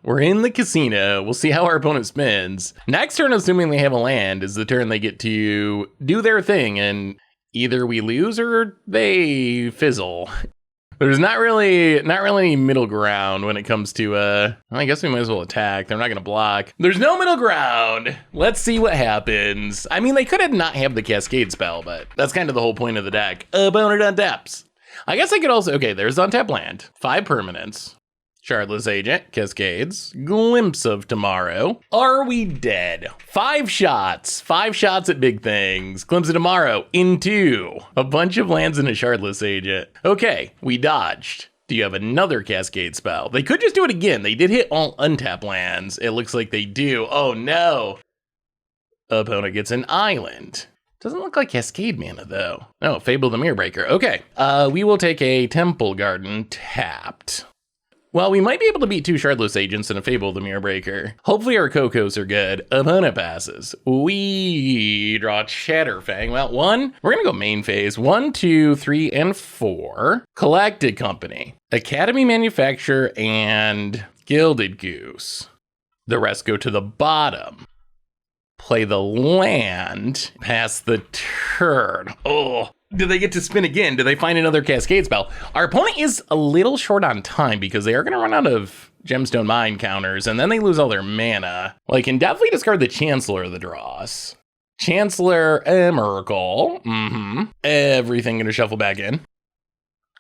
We're in the casino. We'll see how our opponent spins. Next turn, assuming they have a land, is the turn they get to do their thing, and either we lose or they fizzle. There's not really any middle ground when it comes to, I guess we might as well attack. They're not going to block. There's no middle ground. Let's see what happens. I mean, they could not have the Cascade spell, but that's kind of the whole point of the deck. Opponent untaps. I guess I could also, okay, there's untap land. 5 permanents. Shardless Agent, Cascades, Glimpse of Tomorrow. Are we dead? 5 shots. 5 shots at big things. Glimpse of Tomorrow into a bunch of lands and a Shardless Agent. Okay, we dodged. Do you have another Cascade spell? They could just do it again. They did hit all untap lands. It looks like they do. Oh no. Opponent gets an island. Doesn't look like Cascade mana, though. Oh, Fable the Mirrorbreaker. Okay. We will take a Temple Garden tapped. Well, we might be able to beat 2 Shardless Agents and a Fable the Mirrorbreaker. Hopefully our Cocos are good. Opponent passes. We draw Chatterfang. Well, we're going to go main phase. 1, 2, 3, and 4. Collected Company. Academy Manufactor and Gilded Goose. The rest go to the bottom. Play the land, pass the turn. Oh, Do they get to spin again? Do they find another Cascade spell? Our opponent is a little short on time because they are going to run out of Gemstone Mine counters, and then they lose all their mana. Well, can definitely discard the Chancellor of the Dross. Chancellor Emrakul. Everything going to shuffle back in.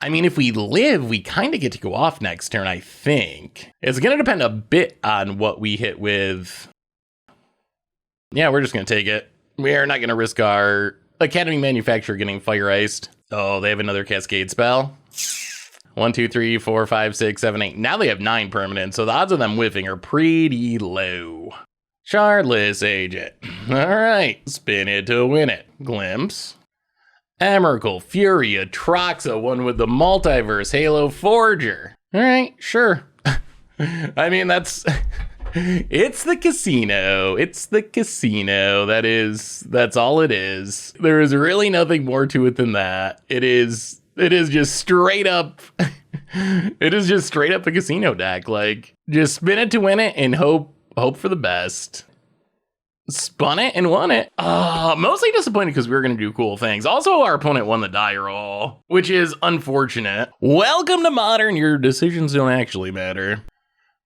I mean, if we live, we kind of get to go off next turn, I think. It's going to depend a bit on what we hit with. Yeah, we're just going to take it. We are not going to risk our Academy Manufacturer getting fire iced. Oh, they have another Cascade spell. 1, 2, 3, 4, 5, 6, 7, 8. Now they have 9 permanents, so the odds of them whiffing are pretty low. Shardless Agent. All right, spin it to win it. Glimpse. Emrakul, Fury, Atraxa, one with the Multiverse, Halo Forger. All right, sure. I mean, that's... It's the casino. It's the casino. That's all it is. There is really nothing more to it than that. It is just straight up... It is just straight up a casino deck. Like, just spin it to win it and hope for the best. Spun it and won it. Mostly disappointed because we were going to do cool things. Also, our opponent won the die roll, which is unfortunate. Welcome to Modern. Your decisions don't actually matter.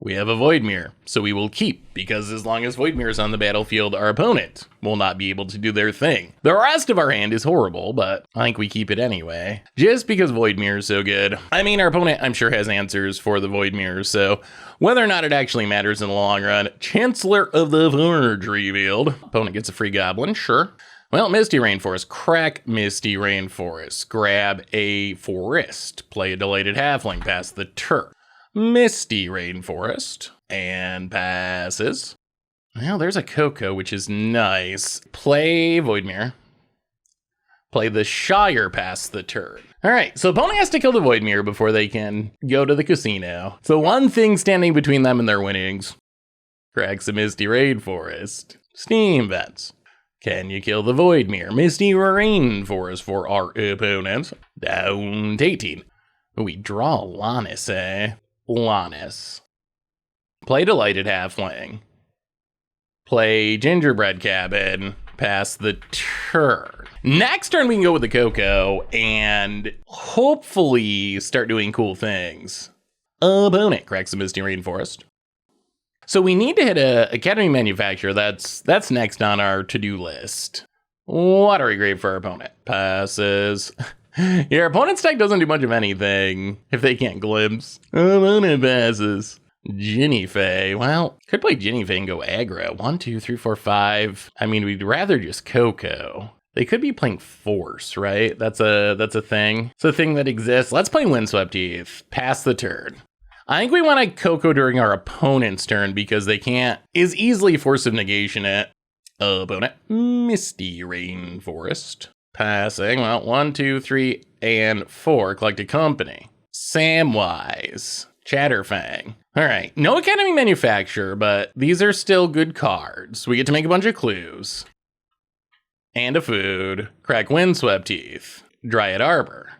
We have a Voidmere, so we will keep, because as long as Voidmere is on the battlefield, our opponent will not be able to do their thing. The rest of our hand is horrible, but I think we keep it anyway, just because Voidmere is so good. I mean, our opponent, I'm sure, has answers for the Voidmere, so whether or not it actually matters in the long run, Chancellor of the Forge revealed. Opponent gets a free goblin, sure. Well, Misty Rainforest, crack Misty Rainforest, grab a forest, play a Delighted Halfling past the turn. Misty Rainforest, and passes. Well, there's a Coco, which is nice. Play Voidmere. Play the Shire past the turn. All right, so opponent has to kill the Voidmere before they can go to the casino. So one thing standing between them and their winnings. Cracks a Misty Rainforest. Steam Vents. Can you kill the Voidmere? Misty Rainforest for our opponent. Down to 18. We draw Lonis, eh? Lonis. Play Delighted Halfling. Play Gingerbread Cabin. Pass the turn. Next turn we can go with the Coco and hopefully start doing cool things. Opponent cracks the Misty Rainforest. So we need to hit a Academy Manufacturer. That's next on our to-do list. Watery Grave for our opponent. Passes. Your opponent's deck doesn't do much of anything if they can't glimpse. Opponent passes. Ginny Fae. Well, could play Ginny Fae and go aggro. 1, 2, 3, 4, 5. I mean, we'd rather just Coco. They could be playing Force, right? That's a thing. It's a thing that exists. Let's play Windswept Heath. Pass the turn. I think we want to Coco during our opponent's turn because they can't is easily Force of Negation it. Opponent. Misty Rainforest. Passing. Well, 1, 2, 3, and 4. Collected Company. Samwise. Chatterfang. All right. No Academy Manufacturer, but these are still good cards. We get to make a bunch of clues. And a food. Crack Windswept Heath. Dryad Arbor.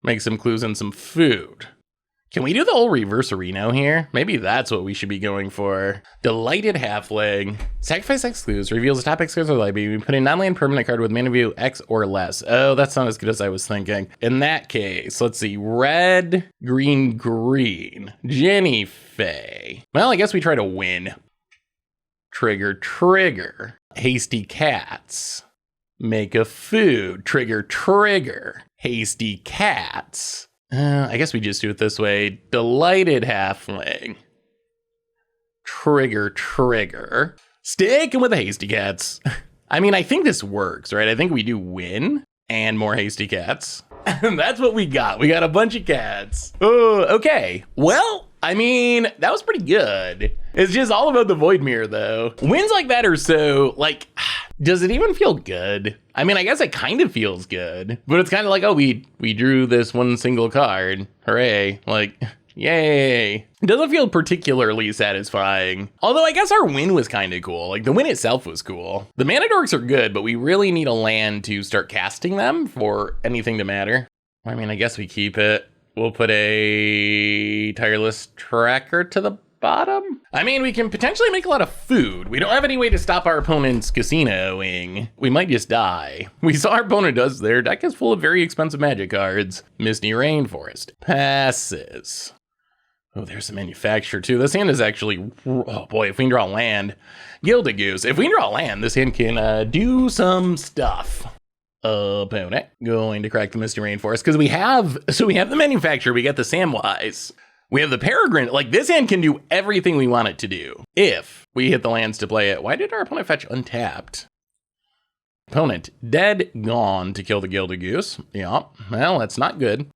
Make some clues and some food. Can we do the whole reverse Reno here? Maybe that's what we should be going for. Delighted Halfling. Sacrifice X clues. Reveals the top X cards of the library. We put a non-land permanent card with mana value X or less. Oh, that's not as good as I was thinking. In that case, let's see. Red, green, green. Ginny Fae. Well, I guess we try to win. Trigger. Hasty Cats. Make a food. Trigger. Hasty Cats. I guess we just do it this way. Delighted Halfling. Trigger. Sticking with the Hasty Cats. I mean, I think this works, right? I think we do win and more Hasty Cats. And that's what we got. We got a bunch of cats. Oh, okay. Well, I mean, that was pretty good. It's just all about the Voidmere, though. Wins like that are so, like, does it even feel good? I mean, I guess it kind of feels good, but it's kind of like, oh, we drew this one single card. Hooray. Like, yay. It doesn't feel particularly satisfying. Although I guess our win was kind of cool. Like, the win itself was cool. The mana dorks are good, but we really need a land to start casting them for anything to matter. I mean, I guess we keep it. We'll put a Tireless Tracker to the bottom. I mean, we can potentially make a lot of food. We don't have any way to stop our opponent's casinoing. We might just die. We saw our opponent does. Their deck is full of very expensive magic cards. Misty Rainforest. Passes. Oh, there's a manufacturer too. This hand is actually, oh boy, if we can draw land. Gilded Goose. If we can draw land, this hand can do some stuff. Opponent going to crack the Misty Rainforest because we have the manufacturer, we got the Samwise. We have the Peregrin. Like, this hand can do everything we want it to do if we hit the lands to play it. Why did our opponent fetch untapped? Opponent dead, gone to kill the Gilded Goose. Yeah, well, that's not good.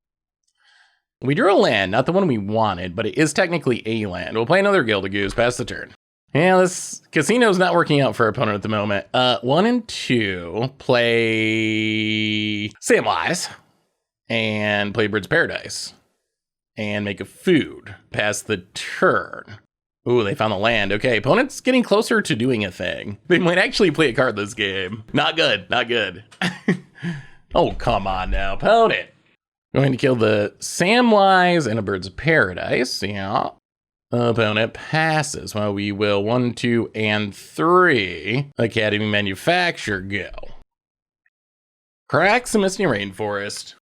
We drew a land, not the one we wanted, but it is technically a land. We'll play another Gilded Goose, pass the turn. Yeah, this casino's not working out for our opponent at the moment. 1 and 2, play Samwise and play Bird's Paradise. And make a food. Pass the turn. Ooh, they found the land. Okay, opponent's getting closer to doing a thing. They might actually play a card this game. Not good, not good. Oh, come on now, opponent. Going to kill the Samwise and a Bird's Paradise. Yeah. Opponent passes. Well, we will 1, 2, and 3. Academy Manufactor go. Cracks the Misty Rainforest.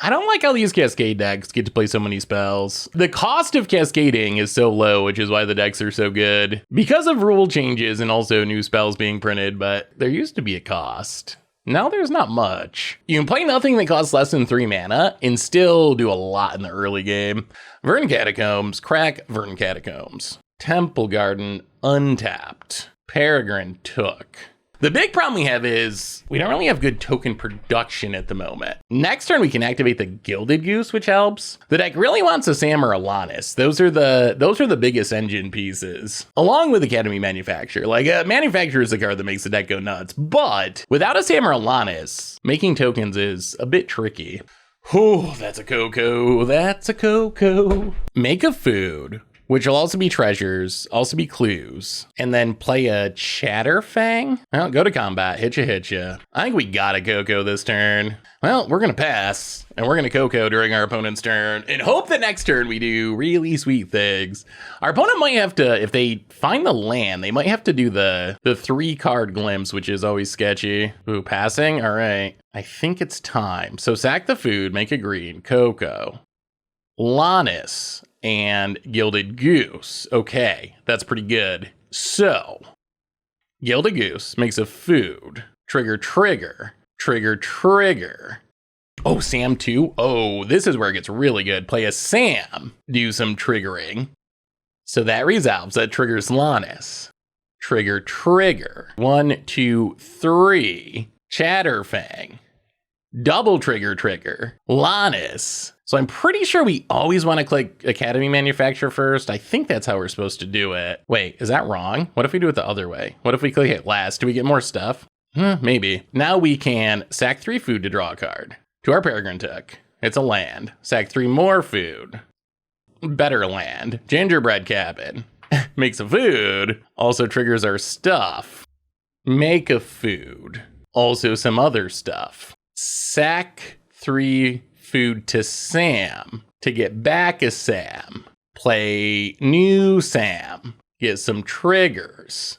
I don't like how these Cascade decks get to play so many spells. The cost of cascading is so low, which is why the decks are so good. Because of rule changes and also new spells being printed, but there used to be a cost. Now there's not much. You can play nothing that costs less than 3 mana and still do a lot in the early game. Verdant Catacombs, crack Verdant Catacombs. Temple Garden, untapped. Peregrin Took. The big problem we have is we don't really have good token production at the moment. Next turn, we can activate the Gilded Goose, which helps. The deck really wants a Sam or a Lonis. Those are the biggest engine pieces, along with Academy Manufactor. Like, Manufactor is the card that makes the deck go nuts. But without a Sam or a Lonis, making tokens is a bit tricky. Whew, that's a Coco. That's a Coco. Make a food, which will also be treasures, also be clues, and then play a Chatterfang. Well, go to combat, hitcha. I think we got a Coco this turn. Well, we're gonna pass, and we're gonna Coco during our opponent's turn, and hope that next turn we do really sweet things. Our opponent might have to, if they find the land, they might have to do the 3-card glimpse, which is always sketchy. Ooh, passing, all right. I think it's time. So sack the food, make a green, Coco. Lonis and Gilded Goose. Okay, that's pretty good. So, Gilded Goose makes a food. Trigger. Oh, Sam too? Oh, this is where it gets really good. Play a Sam. Do some triggering. So that resolves. That triggers Lonis. Trigger. 1, 2, 3. Chatterfang. Double trigger. Lonis. So I'm pretty sure we always want to click Academy Manufactor first. I think that's how we're supposed to do it. Wait, is that wrong? What if we do it the other way? What if we click it last? Do we get more stuff? Maybe. Now we can sack 3 food to draw a card. To our Peregrin Took. It's a land. Sack 3 more food. Better land. Gingerbread Cabin. Makes a food. Also triggers our stuff. Make a food. Also some other stuff. Sack 3 food to Sam to get back a Sam. Play new Sam. Get some triggers.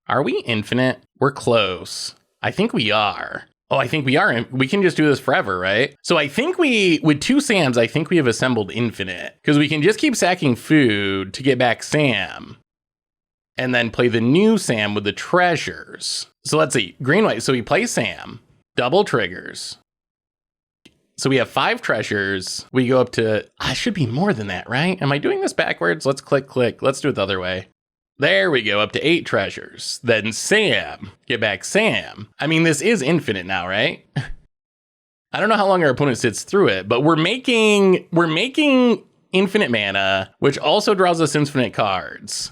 Are we infinite? We're close. I think we are. Oh, I think we are. We can just do this forever, right? So I think with 2 Sams, I think we have assembled infinite because we can just keep sacking food to get back Sam and then play the new Sam with the treasures. So let's see. Green, white. So we play Sam. Double triggers. So we have 5 treasures. We go up to, I should be more than that, right? Am I doing this backwards? Let's click. Let's do it the other way. There we go, up to 8 treasures. Then Sam. Get back Sam. I mean, this is infinite now, right? I don't know how long our opponent sits through it, but we're making infinite mana, which also draws us infinite cards.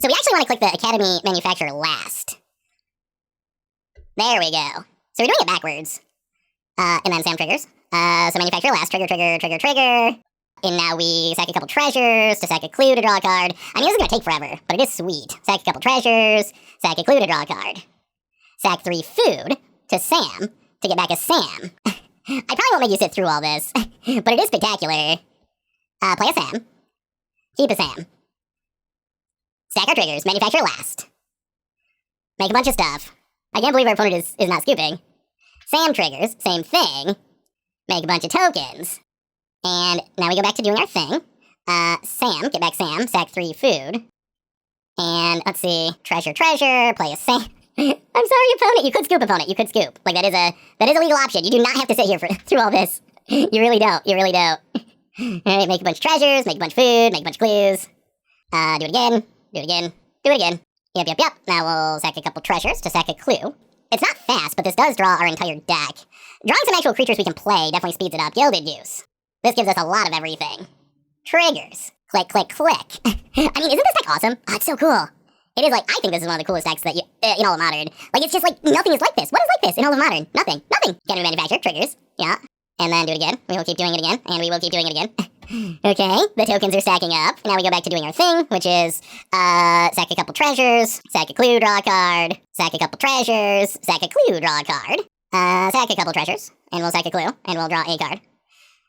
So we actually want to click the Academy Manufactor last. There we go. So we're doing it backwards. And then Sam triggers. So Manufacture last, trigger. And now we sack a couple treasures to sack a clue to draw a card. I mean, this is going to take forever, but it is sweet. Sack a couple treasures, sack a clue to draw a card. Sack 3 food to Sam to get back a Sam. I probably won't make you sit through all this, but it is spectacular. Play a Sam. Keep a Sam. Stack our triggers. Manufacture last. Make a bunch of stuff. I can't believe our opponent is not scooping. Sam triggers. Same thing. Make a bunch of tokens. And now we go back to doing our thing. Sam. Get back Sam. Sack 3 food. And let's see. Treasure. Play a Sam. I'm sorry, opponent. You could scoop, opponent. You could scoop. Like, that is a legal option. You do not have to sit here through all this. You really don't. Alright, make a bunch of treasures, make a bunch of food, make a bunch of clues. Do it again. Yep. Now we'll sack a couple treasures to sack a clue. It's not fast, but this does draw our entire deck. Drawing some actual creatures we can play definitely speeds it up. Gilded Goose. This gives us a lot of everything. Triggers. Click. I mean, isn't this deck awesome? Oh, it's so cool. It is, like, I think this is one of the coolest decks that in all of Modern. Like, it's just like, nothing is like this. What is like this in all of Modern? Nothing. Academy Manufactor, triggers, yeah. And then do it again. We will keep doing it again, and we will keep doing it again. Okay, the tokens are stacking up. Now we go back to doing our thing, which is, sack a couple treasures, sack a clue, draw a card, sack a couple treasures, sack a clue, draw a card, sack a couple treasures, and we'll sack a clue, and we'll draw a card.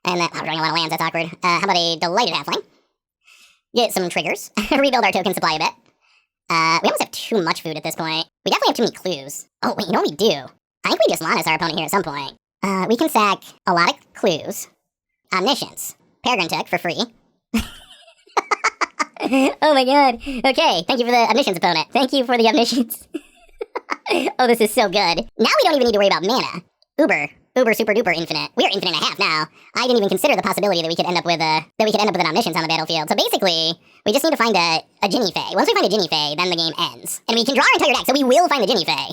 And then, we're drawing a lot of lands, that's awkward. How about a Delighted Halfling? Get some triggers, rebuild our token supply a bit. We almost have too much food at this point. We definitely have too many clues. Oh, wait, you know what we do? I think we just Lonis our opponent here at some point. We can sack a lot of clues. Omniscience. Peregrin Took for free. Oh my god. Okay, thank you for the Omniscience, opponent. Thank you for the Omniscience. Oh, this is so good. Now we don't even need to worry about mana. Uber super duper infinite. We are infinite and a half now. I didn't even consider the possibility that we could end up with an Omniscience on the battlefield. So basically, we just need to find a Ginny Fey. Once we find a Ginny Fey, then the game ends. And we can draw our entire deck, so we will find the Ginny Fey.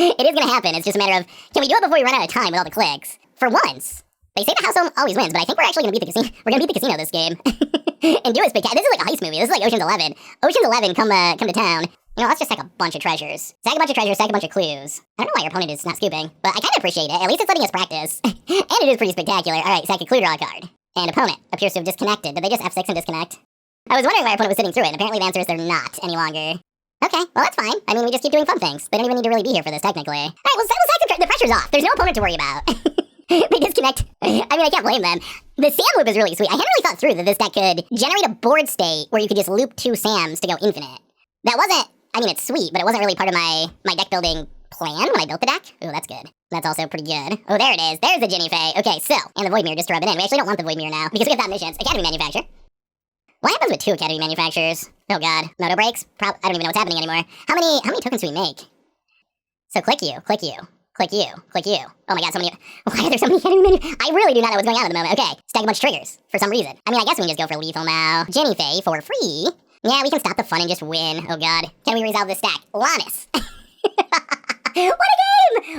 It is gonna happen. It's just a matter of, can we do it before we run out of time with all the clicks? For once. They say the house always wins, but I think we're actually gonna beat the casino. We're gonna beat the casino this game. And do it spectacular. This is like a heist movie. This is like Ocean's 11. Ocean's 11, come to town. You know, let's just sack a bunch of treasures. Sack a bunch of treasures, sack a bunch of clues. I don't know why your opponent is not scooping, but I kind of appreciate it. At least it's letting us practice. And it is pretty spectacular. Alright, sack a clue, draw a card. And opponent appears to have disconnected. Did they just F6 and disconnect? I was wondering why our opponent was sitting through it, and apparently the answer is they're not any longer. Okay, well that's fine. I mean, we just keep doing fun things. They don't even need to really be here for this, technically. Alright, well sack the pressure's off. There's no opponent to worry about. They disconnect. I mean, I can't blame them. The Sam loop is really sweet. I hadn't really thought through that this deck could generate a board state where you could just loop 2 Sams to go infinite. That wasn't, I mean, it's sweet, but it wasn't really part of my deck building plan when I built the deck. Ooh, that's good. That's also pretty good. Oh, there it is. There's the Ginny Fey. Okay, so, and the Void Mirror just to rub it in. We actually don't want the Void Mirror now, because we have that Omniscience. Academy Manufacture. What happens with 2 Academy Manufacturers? Oh god. Moto breaks? I don't even know what's happening anymore. How many tokens do we make? So click you. Oh my god, so many. Why are there so many Academy Manufacturers? I really do not know what's going on at the moment. Okay, stack a bunch of triggers for some reason. I mean, I guess we can just go for lethal now. Ginny Fey for free. Yeah, we can stop the fun and just win. Oh god. Can we resolve this stack? Lonis.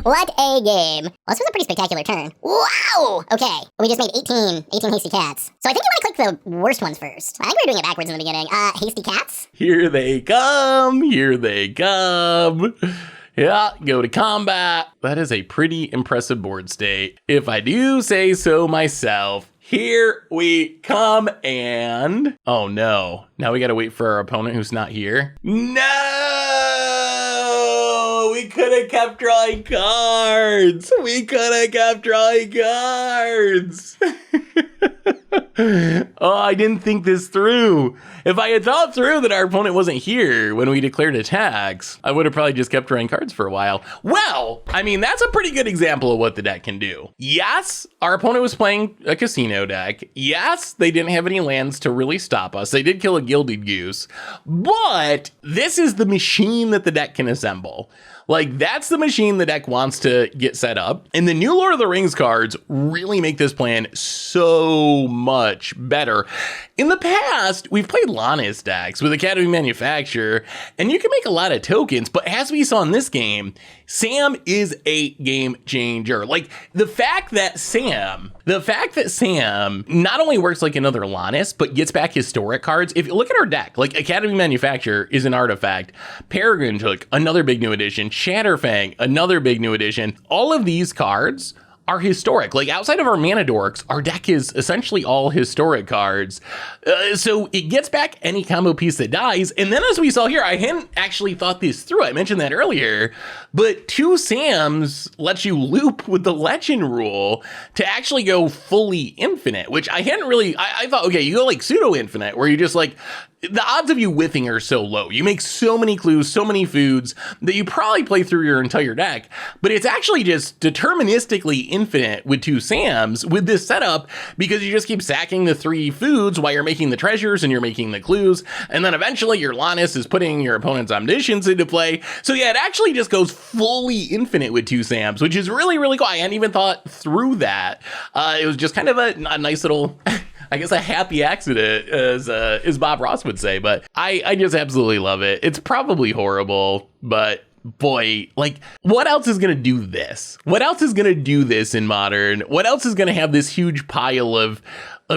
What a game! Well, this was a pretty spectacular turn. Wow! Okay, we just made 18 hasty cats. So I think you want to click the worst ones first. I think we were doing it backwards in the beginning. Hasty cats? Here they come! Yeah, go to combat. That is a pretty impressive board state, if I do say so myself. Here we come, and... oh no. Now we gotta wait for our opponent who's not here. No! We could have kept drawing cards! Oh, I didn't think this through. If I had thought through that our opponent wasn't here when we declared attacks, I would have probably just kept drawing cards for a while. Well, I mean, that's a pretty good example of what the deck can do. Yes, our opponent was playing a casino deck. Yes, they didn't have any lands to really stop us. They did kill a Gilded Goose, but this is the machine that the deck can assemble. Like, that's the machine the deck wants to get set up. And the new Lord of the Rings cards really make this plan so much better. In the past, we've played Lonis decks with Academy Manufactor, and you can make a lot of tokens, but as we saw in this game, Sam is a game changer. Like, the fact that Sam not only works like another Lonis, but gets back historic cards. If you look at our deck, like Academy Manufactor is an artifact, Peregrin Took, another big new addition, Chatterfang, another big new addition. All of these cards are historic. Like outside of our mana dorks, our deck is essentially all historic cards. So it gets back any combo piece that dies. And then as we saw here, I hadn't actually thought this through. I mentioned that earlier, but 2 Sams lets you loop with the legend rule to actually go fully infinite, which I hadn't really, I thought, okay, you go like pseudo infinite where you just like, the odds of you whiffing are so low. You make so many clues, so many foods that you probably play through your entire deck, but it's actually just deterministically infinite with 2 Sams with this setup because you just keep sacking the 3 foods while you're making the treasures and you're making the clues. And then eventually your Lonis is putting your opponent's omniscience into play. So yeah, it actually just goes fully infinite with 2 Sams, which is really, really cool. I hadn't even thought through that. It was just kind of a nice little... I guess a happy accident, as Bob Ross would say, but I just absolutely love it. It's probably horrible, but boy, like, what else is going to do this? What else is going to do this in Modern? What else is going to have this huge pile of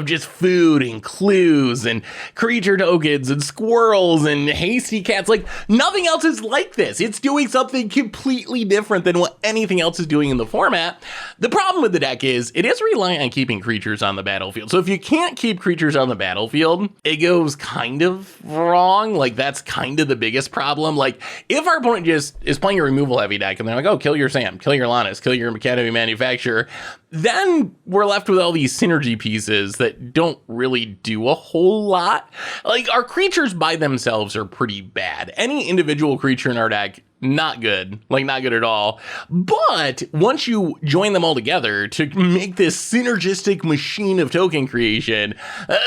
just food and clues and creature tokens and squirrels and hasty cats? Like, nothing else is like this. It's doing something completely different than what anything else is doing in the format. The problem with the deck is it is reliant on keeping creatures on the battlefield. So if you can't keep creatures on the battlefield, it goes kind of wrong. Like, that's kind of the biggest problem. Like, if our opponent just is playing a removal heavy deck and they're like, oh, kill your Sam, kill your Lonis, kill your Academy Manufacturer, then we're left with all these synergy pieces that don't really do a whole lot. Like, our creatures by themselves are pretty bad. Any individual creature in our deck, not good. Like, not good at all. But once you join them all together to make this synergistic machine of token creation,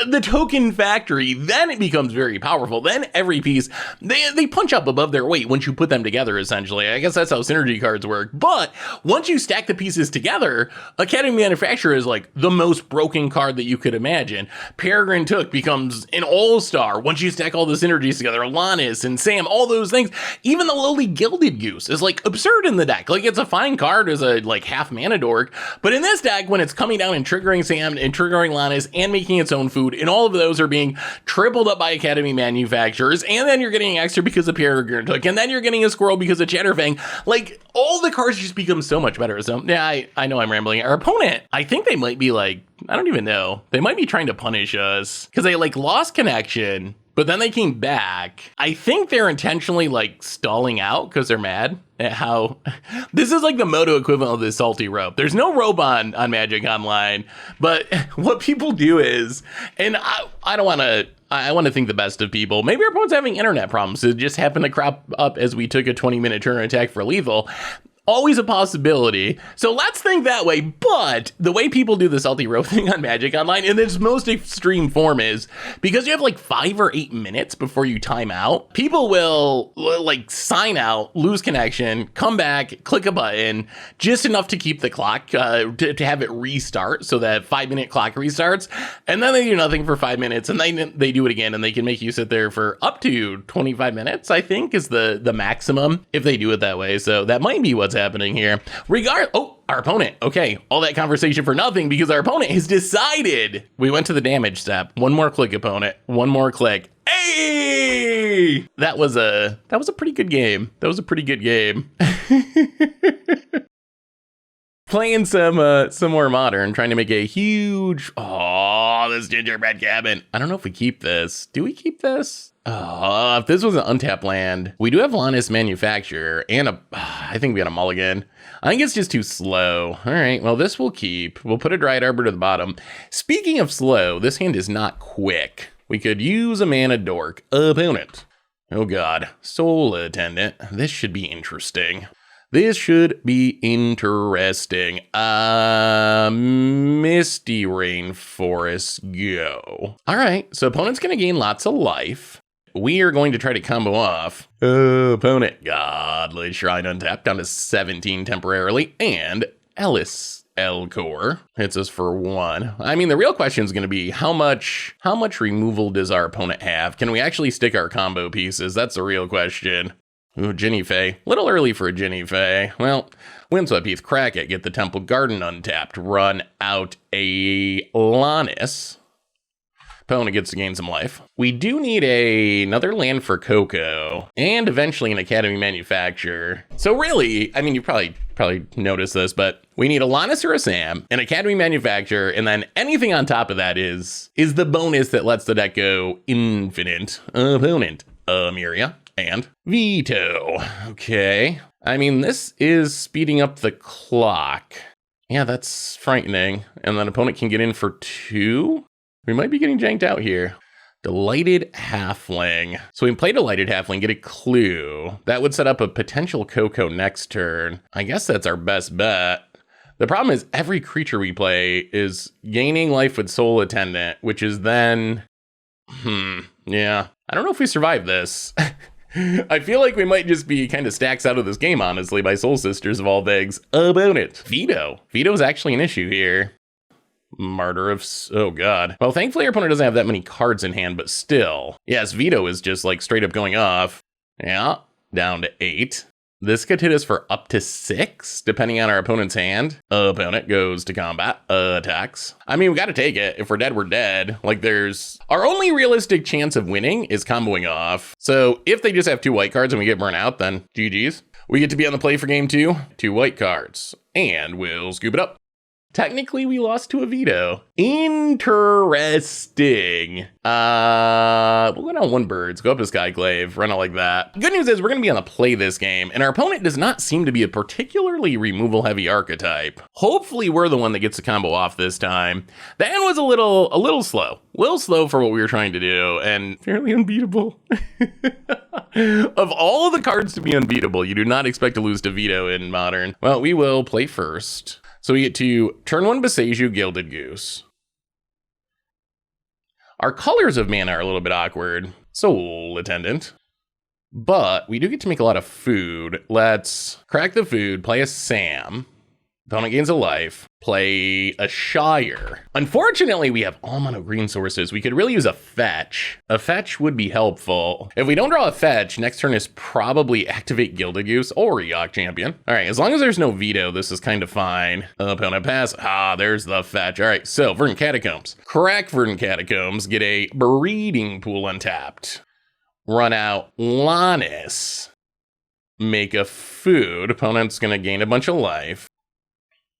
the token factory, then it becomes very powerful. Then every piece, they punch up above their weight once you put them together, essentially. I guess that's how synergy cards work. But once you stack the pieces together, Academy Manufactor is like the most broken card that you could imagine. Peregrin Took becomes an all-star once you stack all the synergies together. Lonis and Sam, all those things. Even the lowly Gilded Goose is like absurd in the deck. Like, it's a fine card as a like half mana dork, but in this deck, when it's coming down and triggering Sam and triggering Lonis and making its own food, and all of those are being tripled up by Academy Manufacturers, and then you're getting extra because of Peregrin Took, and then you're getting a squirrel because of Chatterfang. Like, all the cards just become so much better. So yeah, I know I'm rambling. Our opponent, I think they might be like, I don't even know. They might be trying to punish us because they like lost connection, but then they came back. I think they're intentionally like stalling out because they're mad at how this is like the Moto equivalent of the salty rope. There's no rope on Magic Online, but what people do is, and I don't want to, I want to think the best of people. Maybe our opponent's having internet problems. It just happened to crop up as we took a 20-minute turn attack for lethal. Always a possibility. So let's think that way. But the way people do the salty rope thing on Magic Online in its most extreme form is because you have like 5 or 8 minutes before you time out, people will like sign out, lose connection, come back, click a button, just enough to keep the clock, to have it restart so that 5-minute clock restarts. And then they do nothing for 5 minutes and they do it again, and they can make you sit there for up to 25 minutes, I think is the maximum if they do it that way. So that might be what's happening here. Our opponent. Okay, all that conversation for nothing because our opponent has decided. We went to the damage step. One more click, opponent. One more click. Hey! That was a pretty good game. That was a pretty good game. Playing some more Modern, trying to make a huge, this gingerbread cabin. I don't know if we keep this. Do we keep this? If this was an untapped land, we do have Lonis Manufacturer and I think we got a mulligan. I think it's just too slow. All right, well, this we'll keep. We'll put a Dryad Arbor to the bottom. Speaking of slow, this hand is not quick. We could use a mana dork. Opponent. Oh God, Soul Attendant. This should be interesting. This should be interesting. Misty Rainforest, go. All right, so opponent's going to gain lots of life. We are going to try to combo off. Opponent, Godly Shrine untapped down to 17 temporarily, and Ellis Elcor hits us for 1. I mean, the real question is going to be how much removal does our opponent have? Can we actually stick our combo pieces? That's the real question. Ooh, Ginny Fae. Little early for a Ginny Fae. Well, Windswept Heath, crack it. Get the Temple Garden untapped. Run out a Lonis. Opponent gets to gain some life. We do need another land for Cocoa, and eventually an Academy Manufactor. So really, I mean, you probably noticed this, but we need a Lonis or a Sam, an Academy Manufactor, and then anything on top of that is the bonus that lets the deck go infinite. Opponent, Miria, and Veto. Okay. I mean, this is speeding up the clock. Yeah, that's frightening. And then opponent can get in for 2? We might be getting janked out here. Delighted Halfling. So we play Delighted Halfling, get a clue. That would set up a potential Cocoa next turn. I guess that's our best bet. The problem is every creature we play is gaining life with Soul Attendant, which is then... yeah. I don't know if we survive this. I feel like we might just be kind of stacks out of this game, honestly, by Soul Sisters of all things. Opponent. Veto. Veto's actually an issue here. Martyr of... oh, God. Well, thankfully, our opponent doesn't have that many cards in hand, but still. Yes, Veto is just, like, straight up going off. Yeah, down to 8. This could hit us for up to 6, depending on our opponent's hand. Opponent goes to combat, attacks. I mean, we gotta take it. If we're dead, we're dead. Like, there's... our only realistic chance of winning is comboing off. So, if they just have 2 white cards and we get burnt out, then GG's. We get to be on the play for game 2. 2 white cards. And we'll scoop it up. Technically, we lost to a Veto. Interesting. We'll go down 1 birds, go up to Skyclave, run it like that. Good news is we're going to be on the play this game, and our opponent does not seem to be a particularly removal-heavy archetype. Hopefully, we're the one that gets the combo off this time. The end was a little slow. A little slow for what we were trying to do, and fairly unbeatable. Of all of the cards to be unbeatable, you do not expect to lose to Veto in Modern. Well, we will play first. So we get to turn 1 Boseiju, Gilded Goose. Our colors of mana are a little bit awkward. Soul Attendant. But we do get to make a lot of food. Let's crack the food, play a Sam. Opponent gains a life. Play a Shire. Unfortunately, we have all mono green sources. We could really use a fetch. A fetch would be helpful. If we don't draw a fetch, next turn is probably activate Gilded Goose or Yawk Champion. All right, as long as there's no Veto, this is kind of fine. Opponent pass. Ah, there's the fetch. All right, so Verdant Catacombs. Crack Verdant Catacombs. Get a Breeding Pool untapped. Run out Lonis. Make a food. Opponent's gonna gain a bunch of life.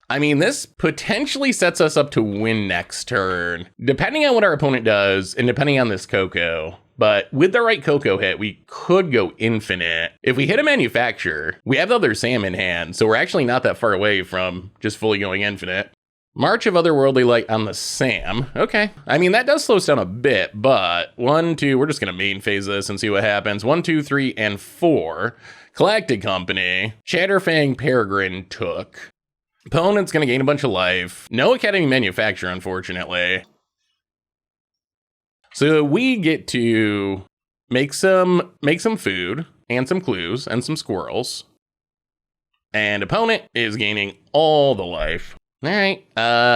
I mean, this potentially sets us up to win next turn, depending on what our opponent does and depending on this Cocoa. But with the right Cocoa hit, we could go infinite. If we hit a Manufacturer, we have the other Sam in hand, so we're actually not that far away from just fully going infinite. March of Otherworldly Light on the Sam. Okay. I mean, that does slow us down a bit, but 1, 2, we're just going to main phase this and see what happens. 1, 2, 3, and 4. Collected Company. Chatterfang Peregrin Took. Opponent's gonna gain a bunch of life. No Academy Manufacture, unfortunately. So we get to make some food and some clues and some squirrels. And opponent is gaining all the life. All right,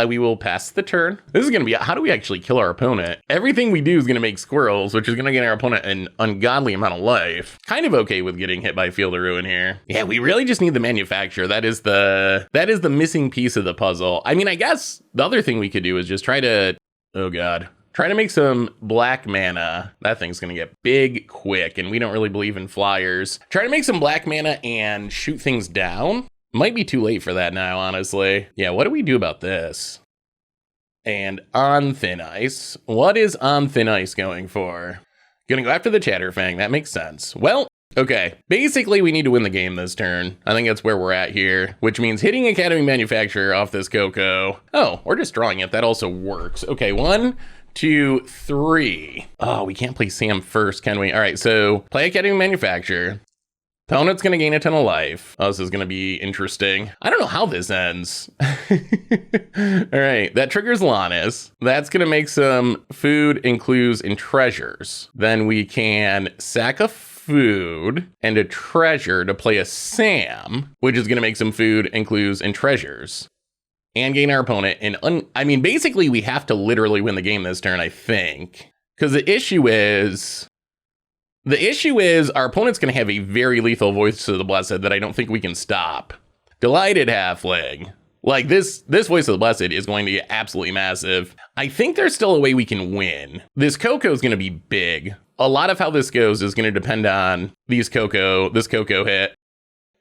we will pass the turn. This is gonna be, how do we actually kill our opponent? Everything we do is gonna make squirrels, which is gonna get our opponent an ungodly amount of life. Kind of okay with getting hit by Field of Ruin here. Yeah, we really just need the Manufacturer. That is the missing piece of the puzzle. I mean, I guess the other thing we could do is just try to, oh God, try to make some black mana. That thing's gonna get big quick, and we don't really believe in flyers. Try to make some black mana and shoot things down. Might be too late for that now, honestly. Yeah, what do we do about this? And On Thin Ice. What is On Thin Ice going for? Gonna go after the Chatterfang. That makes sense. Well, okay. Basically, we need to win the game this turn. I think that's where we're at here, which means hitting Academy Manufacturer off this Cocoa. Oh, we're just drawing it. That also works. Okay, 1, 2, 3. Oh, we can't play Sam first, can we? All right, so play Academy Manufacturer. Opponent's gonna gain a ton of life. Oh, this is gonna be interesting. I don't know how this ends. All right, that triggers Lonis. That's gonna make some food and clues and treasures. Then we can sack a food and a treasure to play a Sam, which is gonna make some food and clues and treasures. And gain our opponent. And I mean, basically we have to literally win the game this turn, I think. Because the issue is our opponent's going to have a very lethal Voice of the Blessed that I don't think we can stop. Delighted Halfling. Like, this Voice of the Blessed is going to get absolutely massive. I think there's still a way we can win. This Coco is going to be big. A lot of how this goes is going to depend on this Coco hit.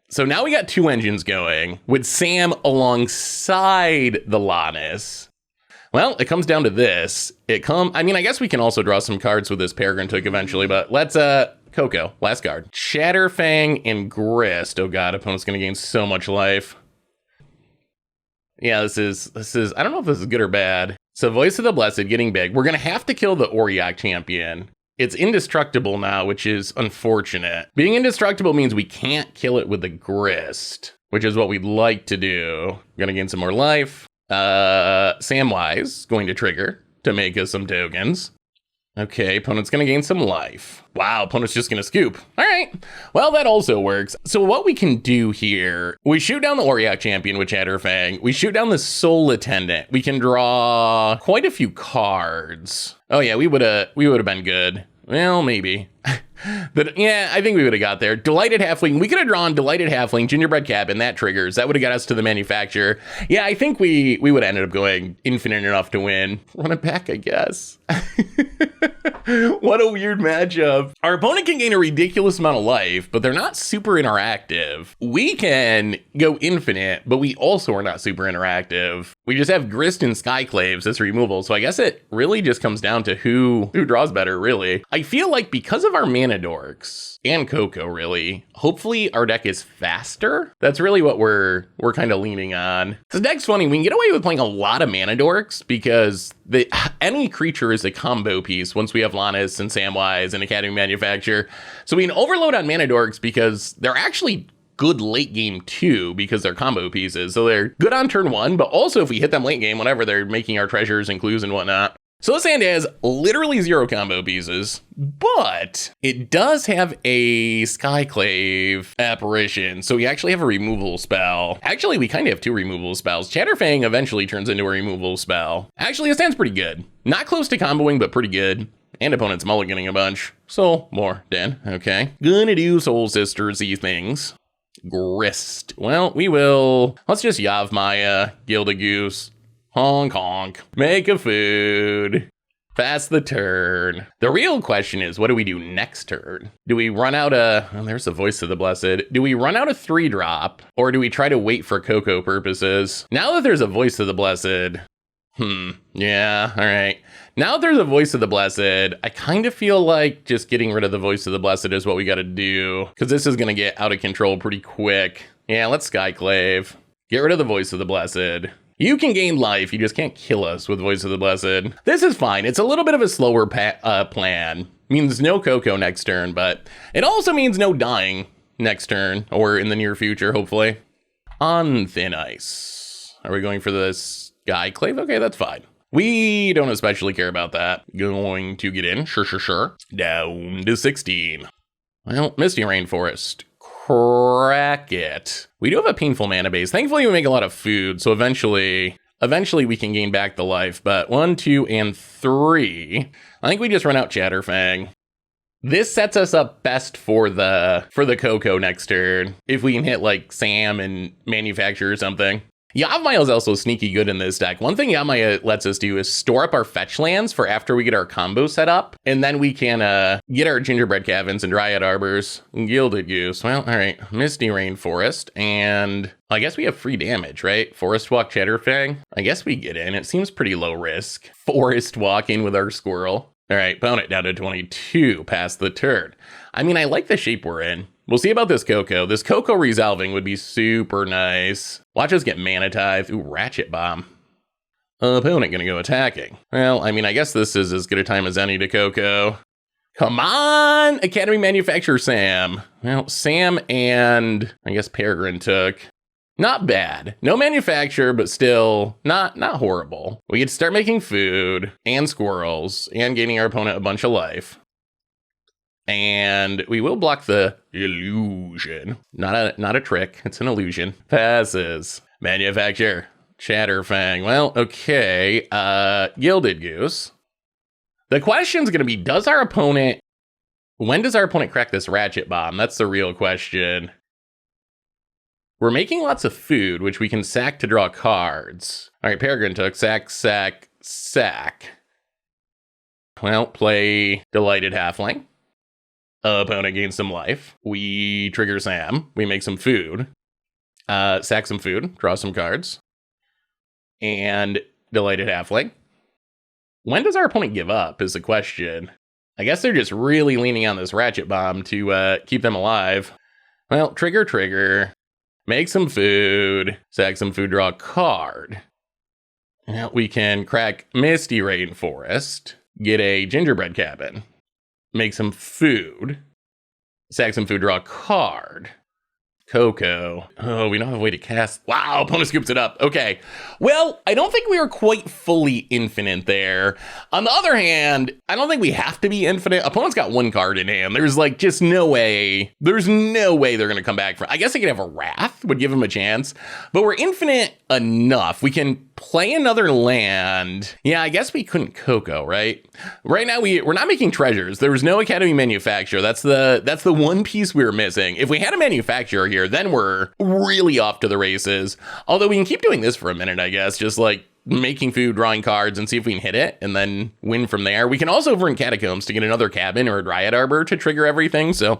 So now we got 2 engines going with Sam alongside the Lonis. Well, it comes down to this. I mean, I guess we can also draw some cards with this Peregrin Took eventually, but let's, Coco, last card. Chatterfang and Grist. Oh god, opponent's going to gain so much life. Yeah, this is, I don't know if this is good or bad. So Voice of the Blessed getting big. We're going to have to kill the Auriok champion. It's indestructible now, which is unfortunate. Being indestructible means we can't kill it with the Grist, which is what we'd like to do. We're going to gain some more life. Samwise going to trigger to make us some tokens. Okay, opponent's going to gain some life. Wow, opponent's just going to scoop. All right, well, that also works. So what we can do here, we shoot down the Auriok champion with Chatterfang. We shoot down the Soul Attendant. We can draw quite a few cards. Oh yeah, we would have been good. Well, maybe. But yeah, I think we would have got there. Delighted Halfling. We could have drawn Delighted Halfling, Gingerbread Cabin, that triggers. That would have got us to the Manufacturer. Yeah, I think we would have ended up going infinite enough to win. Run it back, I guess. What a weird matchup. Our opponent can gain a ridiculous amount of life, but they're not super interactive. We can go infinite, but we also are not super interactive. We just have Grist and Skyclaves as removal, so I guess it really just comes down to who draws better, really. I feel like because of our mana dorks and Coco, really, hopefully our deck is faster. That's really what we're kind of leaning on. This deck's funny. We can get away with playing a lot of mana dorks because any creature is a combo piece once we have Lonis and Samwise and Academy Manufacture. So we can overload on mana dorks because they're actually good late game too, because they're combo pieces. So they're good on turn 1, but also if we hit them late game, whenever they're making our treasures and clues and whatnot. So this hand has literally 0 combo pieces, but it does have a Skyclave apparition. So we actually have a removal spell. Actually, we kind of have 2 removal spells. Chatterfang eventually turns into a removal spell. Actually, this hand's pretty good. Not close to comboing, but pretty good. And opponent's mulliganing a bunch. So more den. Okay. Gonna do Soul Sisters-y things. Grist. Well, let's just Yavimaya, Gilded Goose. Honk honk. Make a food. Pass the turn. The real question is, what do we do next turn? Do we run out there's the Voice of the Blessed. Do we run out a 3-drop? Or do we try to wait for Coco purposes? Now that there's a Voice of the Blessed, yeah, all right. Now that there's a Voice of the Blessed, I kind of feel like just getting rid of the Voice of the Blessed is what we got to do, because this is going to get out of control pretty quick. Yeah, let's Skyclave. Get rid of the Voice of the Blessed. You can gain life, you just can't kill us with Voice of the Blessed. This is fine. It's a little bit of a slower plan. Means no Coco next turn, but it also means no dying next turn, or in the near future, hopefully. On thin ice. Are we going for this Skyclave? Okay, that's fine. We don't especially care about that. Going to get in, sure. Down to 16. Well, Misty Rainforest. Crack it. We do have a painful mana base. Thankfully, we make a lot of food, so eventually we can gain back the life. But 1, 2, and 3. I think we just run out Chatterfang. This sets us up best for the Coco next turn. If we can hit like Sam and Manufacture or something. Yavimaya is also sneaky good in this deck. One thing Yavimaya lets us do is store up our fetch lands for after we get our combo set up, and then we can get our Gingerbread Cabins and Dryad Arbors. Gilded Goose. Well, all right. Misty Rainforest, and I guess we have free damage, right? Forest Walk Chatterfang. I guess we get in. It seems pretty low risk. Forest Walking with our squirrel. All right, opponent down to 22 past the turn. I mean, I like the shape we're in. We'll see about this Coco. This Coco resolving would be super nice. Watch us get Mana Tithe. Ooh, Ratchet Bomb. Opponent gonna go attacking. Well, I mean, I guess this is as good a time as any to Coco. Come on, Academy Manufacturer Sam. Well, Sam and I guess Peregrin Took. Not bad. No Manufacture, but still not horrible. We could start making food and squirrels and gaining our opponent a bunch of life. And we will block the illusion. Not a trick. It's an illusion. Passes. Manufacture. Chatterfang. Well, okay. Gilded Goose. The question's going to be, when does our opponent crack this Ratchet Bomb? That's the real question. We're making lots of food, which we can sack to draw cards. All right, Peregrin Took, sack, sack, sack. Well, play Delighted Halfling. Opponent gains some life. We trigger Sam. We make some food. Sack some food, draw some cards. And Delighted Halfling. When does our opponent give up is the question. I guess they're just really leaning on this Ratchet Bomb to keep them alive. Well, trigger. Make some food. Sack some food, draw a card. Now we can crack Misty Rainforest. Get a gingerbread cabin. Make some food. Sack some food, draw a card. Cocoa. Oh, we don't have a way to cast. Wow, opponent scoops it up. Okay. Well, I don't think we are quite fully infinite there. On the other hand, I don't think we have to be infinite. Opponent's got one card in hand. There's like just no way. There's no way they're going to come back from. I guess they could have a Wrath, would give them a chance. But we're infinite enough. We can play another land. Yeah, I guess we couldn't Cocoa, right? Right now, we're not making treasures. There was no Academy Manufacture. That's the one piece we were missing. If we had a manufacturer here, then we're really off to the races. Although we can keep doing this for a minute, I guess. Just like making food, drawing cards, and see if we can hit it, and then win from there. We can also bring Catacombs to get another cabin or a Dryad Arbor to trigger everything. So,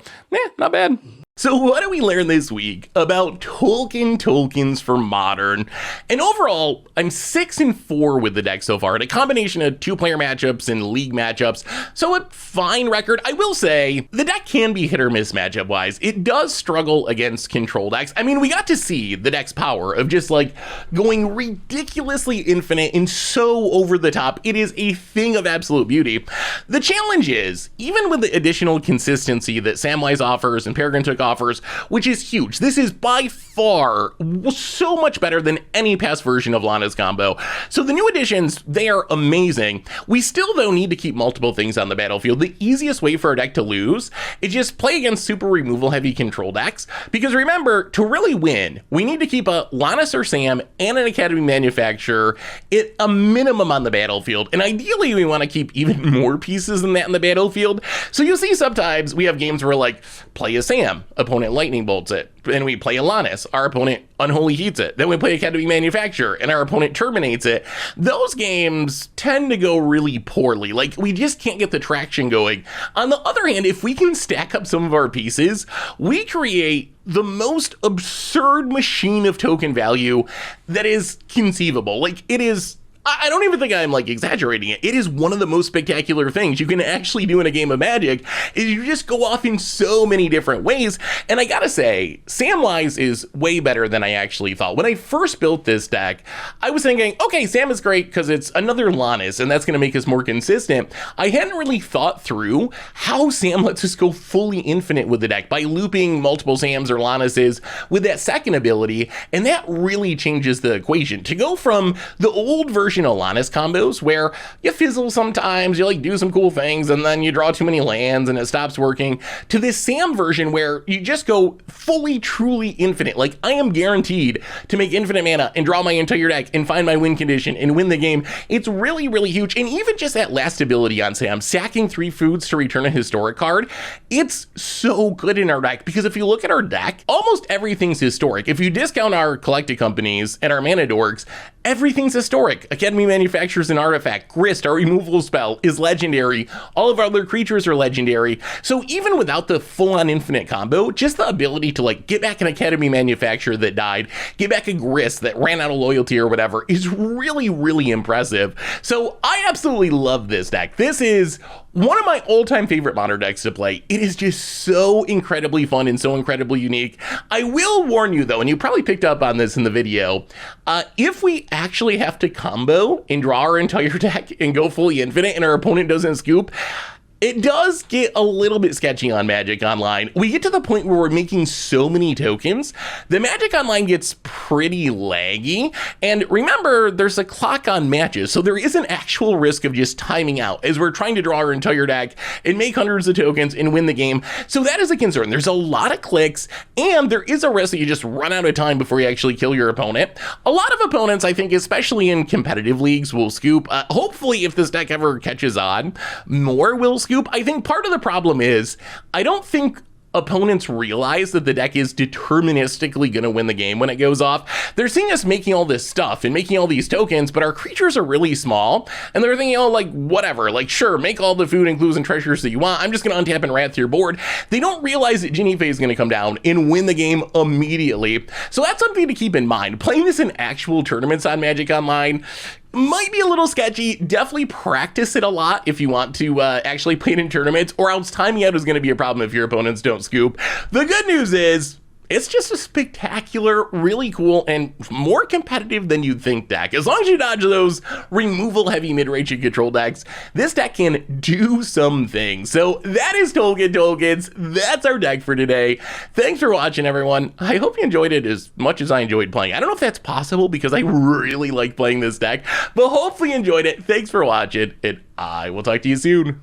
not bad. So what did we learn this week about Tolkien's for Modern? And overall, I'm 6-4 with the deck so far, in a combination of 2-player matchups and league matchups. So a fine record. I will say, the deck can be hit or miss matchup-wise. It does struggle against control decks. I mean, we got to see the deck's power of just like going ridiculously infinite and so over the top. It is a thing of absolute beauty. The challenge is, even with the additional consistency that Samwise offers and Peregrin Took offers, which is huge. This is by far so much better than any past version of Lonis combo. So the new additions, they are amazing. We still, though, need to keep multiple things on the battlefield. The easiest way for our deck to lose is just play against super removal heavy control decks. Because remember, to really win, we need to keep a Lonis or Sam and an Academy Manufacturer at a minimum on the battlefield. And ideally, we want to keep even more pieces than that in the battlefield. So you'll see sometimes we have games where like, play a Sam, opponent lightning bolts it, and we play a Lonis, our opponent unholy heats it, then we play Academy Manufacturer and our opponent terminates it. Those games tend to go really poorly. Like, we just can't get the traction going. On the other hand, if we can stack up some of our pieces, we create the most absurd machine of token value that is conceivable. Like, it is, I don't even think I'm like exaggerating it. It is one of the most spectacular things you can actually do in a game of Magic, is you just go off in so many different ways. And I gotta say, Samwise is way better than I actually thought. When I first built this deck, I was thinking, okay, Sam is great because it's another Lonis and that's gonna make us more consistent. I hadn't really thought through how Sam lets us go fully infinite with the deck by looping multiple Sams or Lonises with that second ability. And that really changes the equation. To go from the old version of Lonis combos where you fizzle sometimes, you like do some cool things and then you draw too many lands and it stops working, to this Sam version where you just go fully truly infinite. Like, I am guaranteed to make infinite mana and draw my entire deck and find my win condition and win the game. It's really, really huge. And even just that last ability on Sam, sacking 3 foods to return a historic card, it's so good in our deck, because if you look at our deck, almost everything's historic. If you discount our collected companies and our mana dorks, everything's historic. Academy Manufactures an artifact. Grist, our removal spell, is legendary. All of our other creatures are legendary. So even without the full-on infinite combo, just the ability to like get back an Academy Manufacturer that died, get back a Grist that ran out of loyalty or whatever, is really, really impressive. So I absolutely love this deck. This is one of my all-time favorite Modern decks to play. It is just so incredibly fun and so incredibly unique. I will warn you though, and you probably picked up on this in the video, if we actually have to combo and draw our entire deck and go fully infinite and our opponent doesn't scoop, it does get a little bit sketchy on Magic Online. We get to the point where we're making so many tokens, the Magic Online gets pretty laggy. And remember, there's a clock on matches, so there is an actual risk of just timing out as we're trying to draw our entire deck and make hundreds of tokens and win the game. So that is a concern. There's a lot of clicks, and there is a risk that you just run out of time before you actually kill your opponent. A lot of opponents, I think, especially in competitive leagues, will scoop. Hopefully, if this deck ever catches on, more will scoop. I think part of the problem is, I don't think opponents realize that the deck is deterministically going to win the game when it goes off. They're seeing us making all this stuff and making all these tokens, but our creatures are really small, and they're thinking, oh, like, whatever, like, sure, make all the food and clues and treasures that you want. I'm just going to untap and rat to your board. They don't realize that Jinnie Fey is going to come down and win the game immediately. So that's something to keep in mind. Playing this in actual tournaments on Magic Online might be a little sketchy. Definitely practice it a lot if you want to actually play it in tournaments, or else timing out is going to be a problem if your opponents don't scoop. The good news is, it's just a spectacular, really cool, and more competitive than you'd think deck. As long as you dodge those removal-heavy mid-range and control decks, this deck can do some things. So that is Tolkien Tokens. That's our deck for today. Thanks for watching, everyone. I hope you enjoyed it as much as I enjoyed playing. I don't know if that's possible because I really like playing this deck, but hopefully you enjoyed it. Thanks for watching, and I will talk to you soon.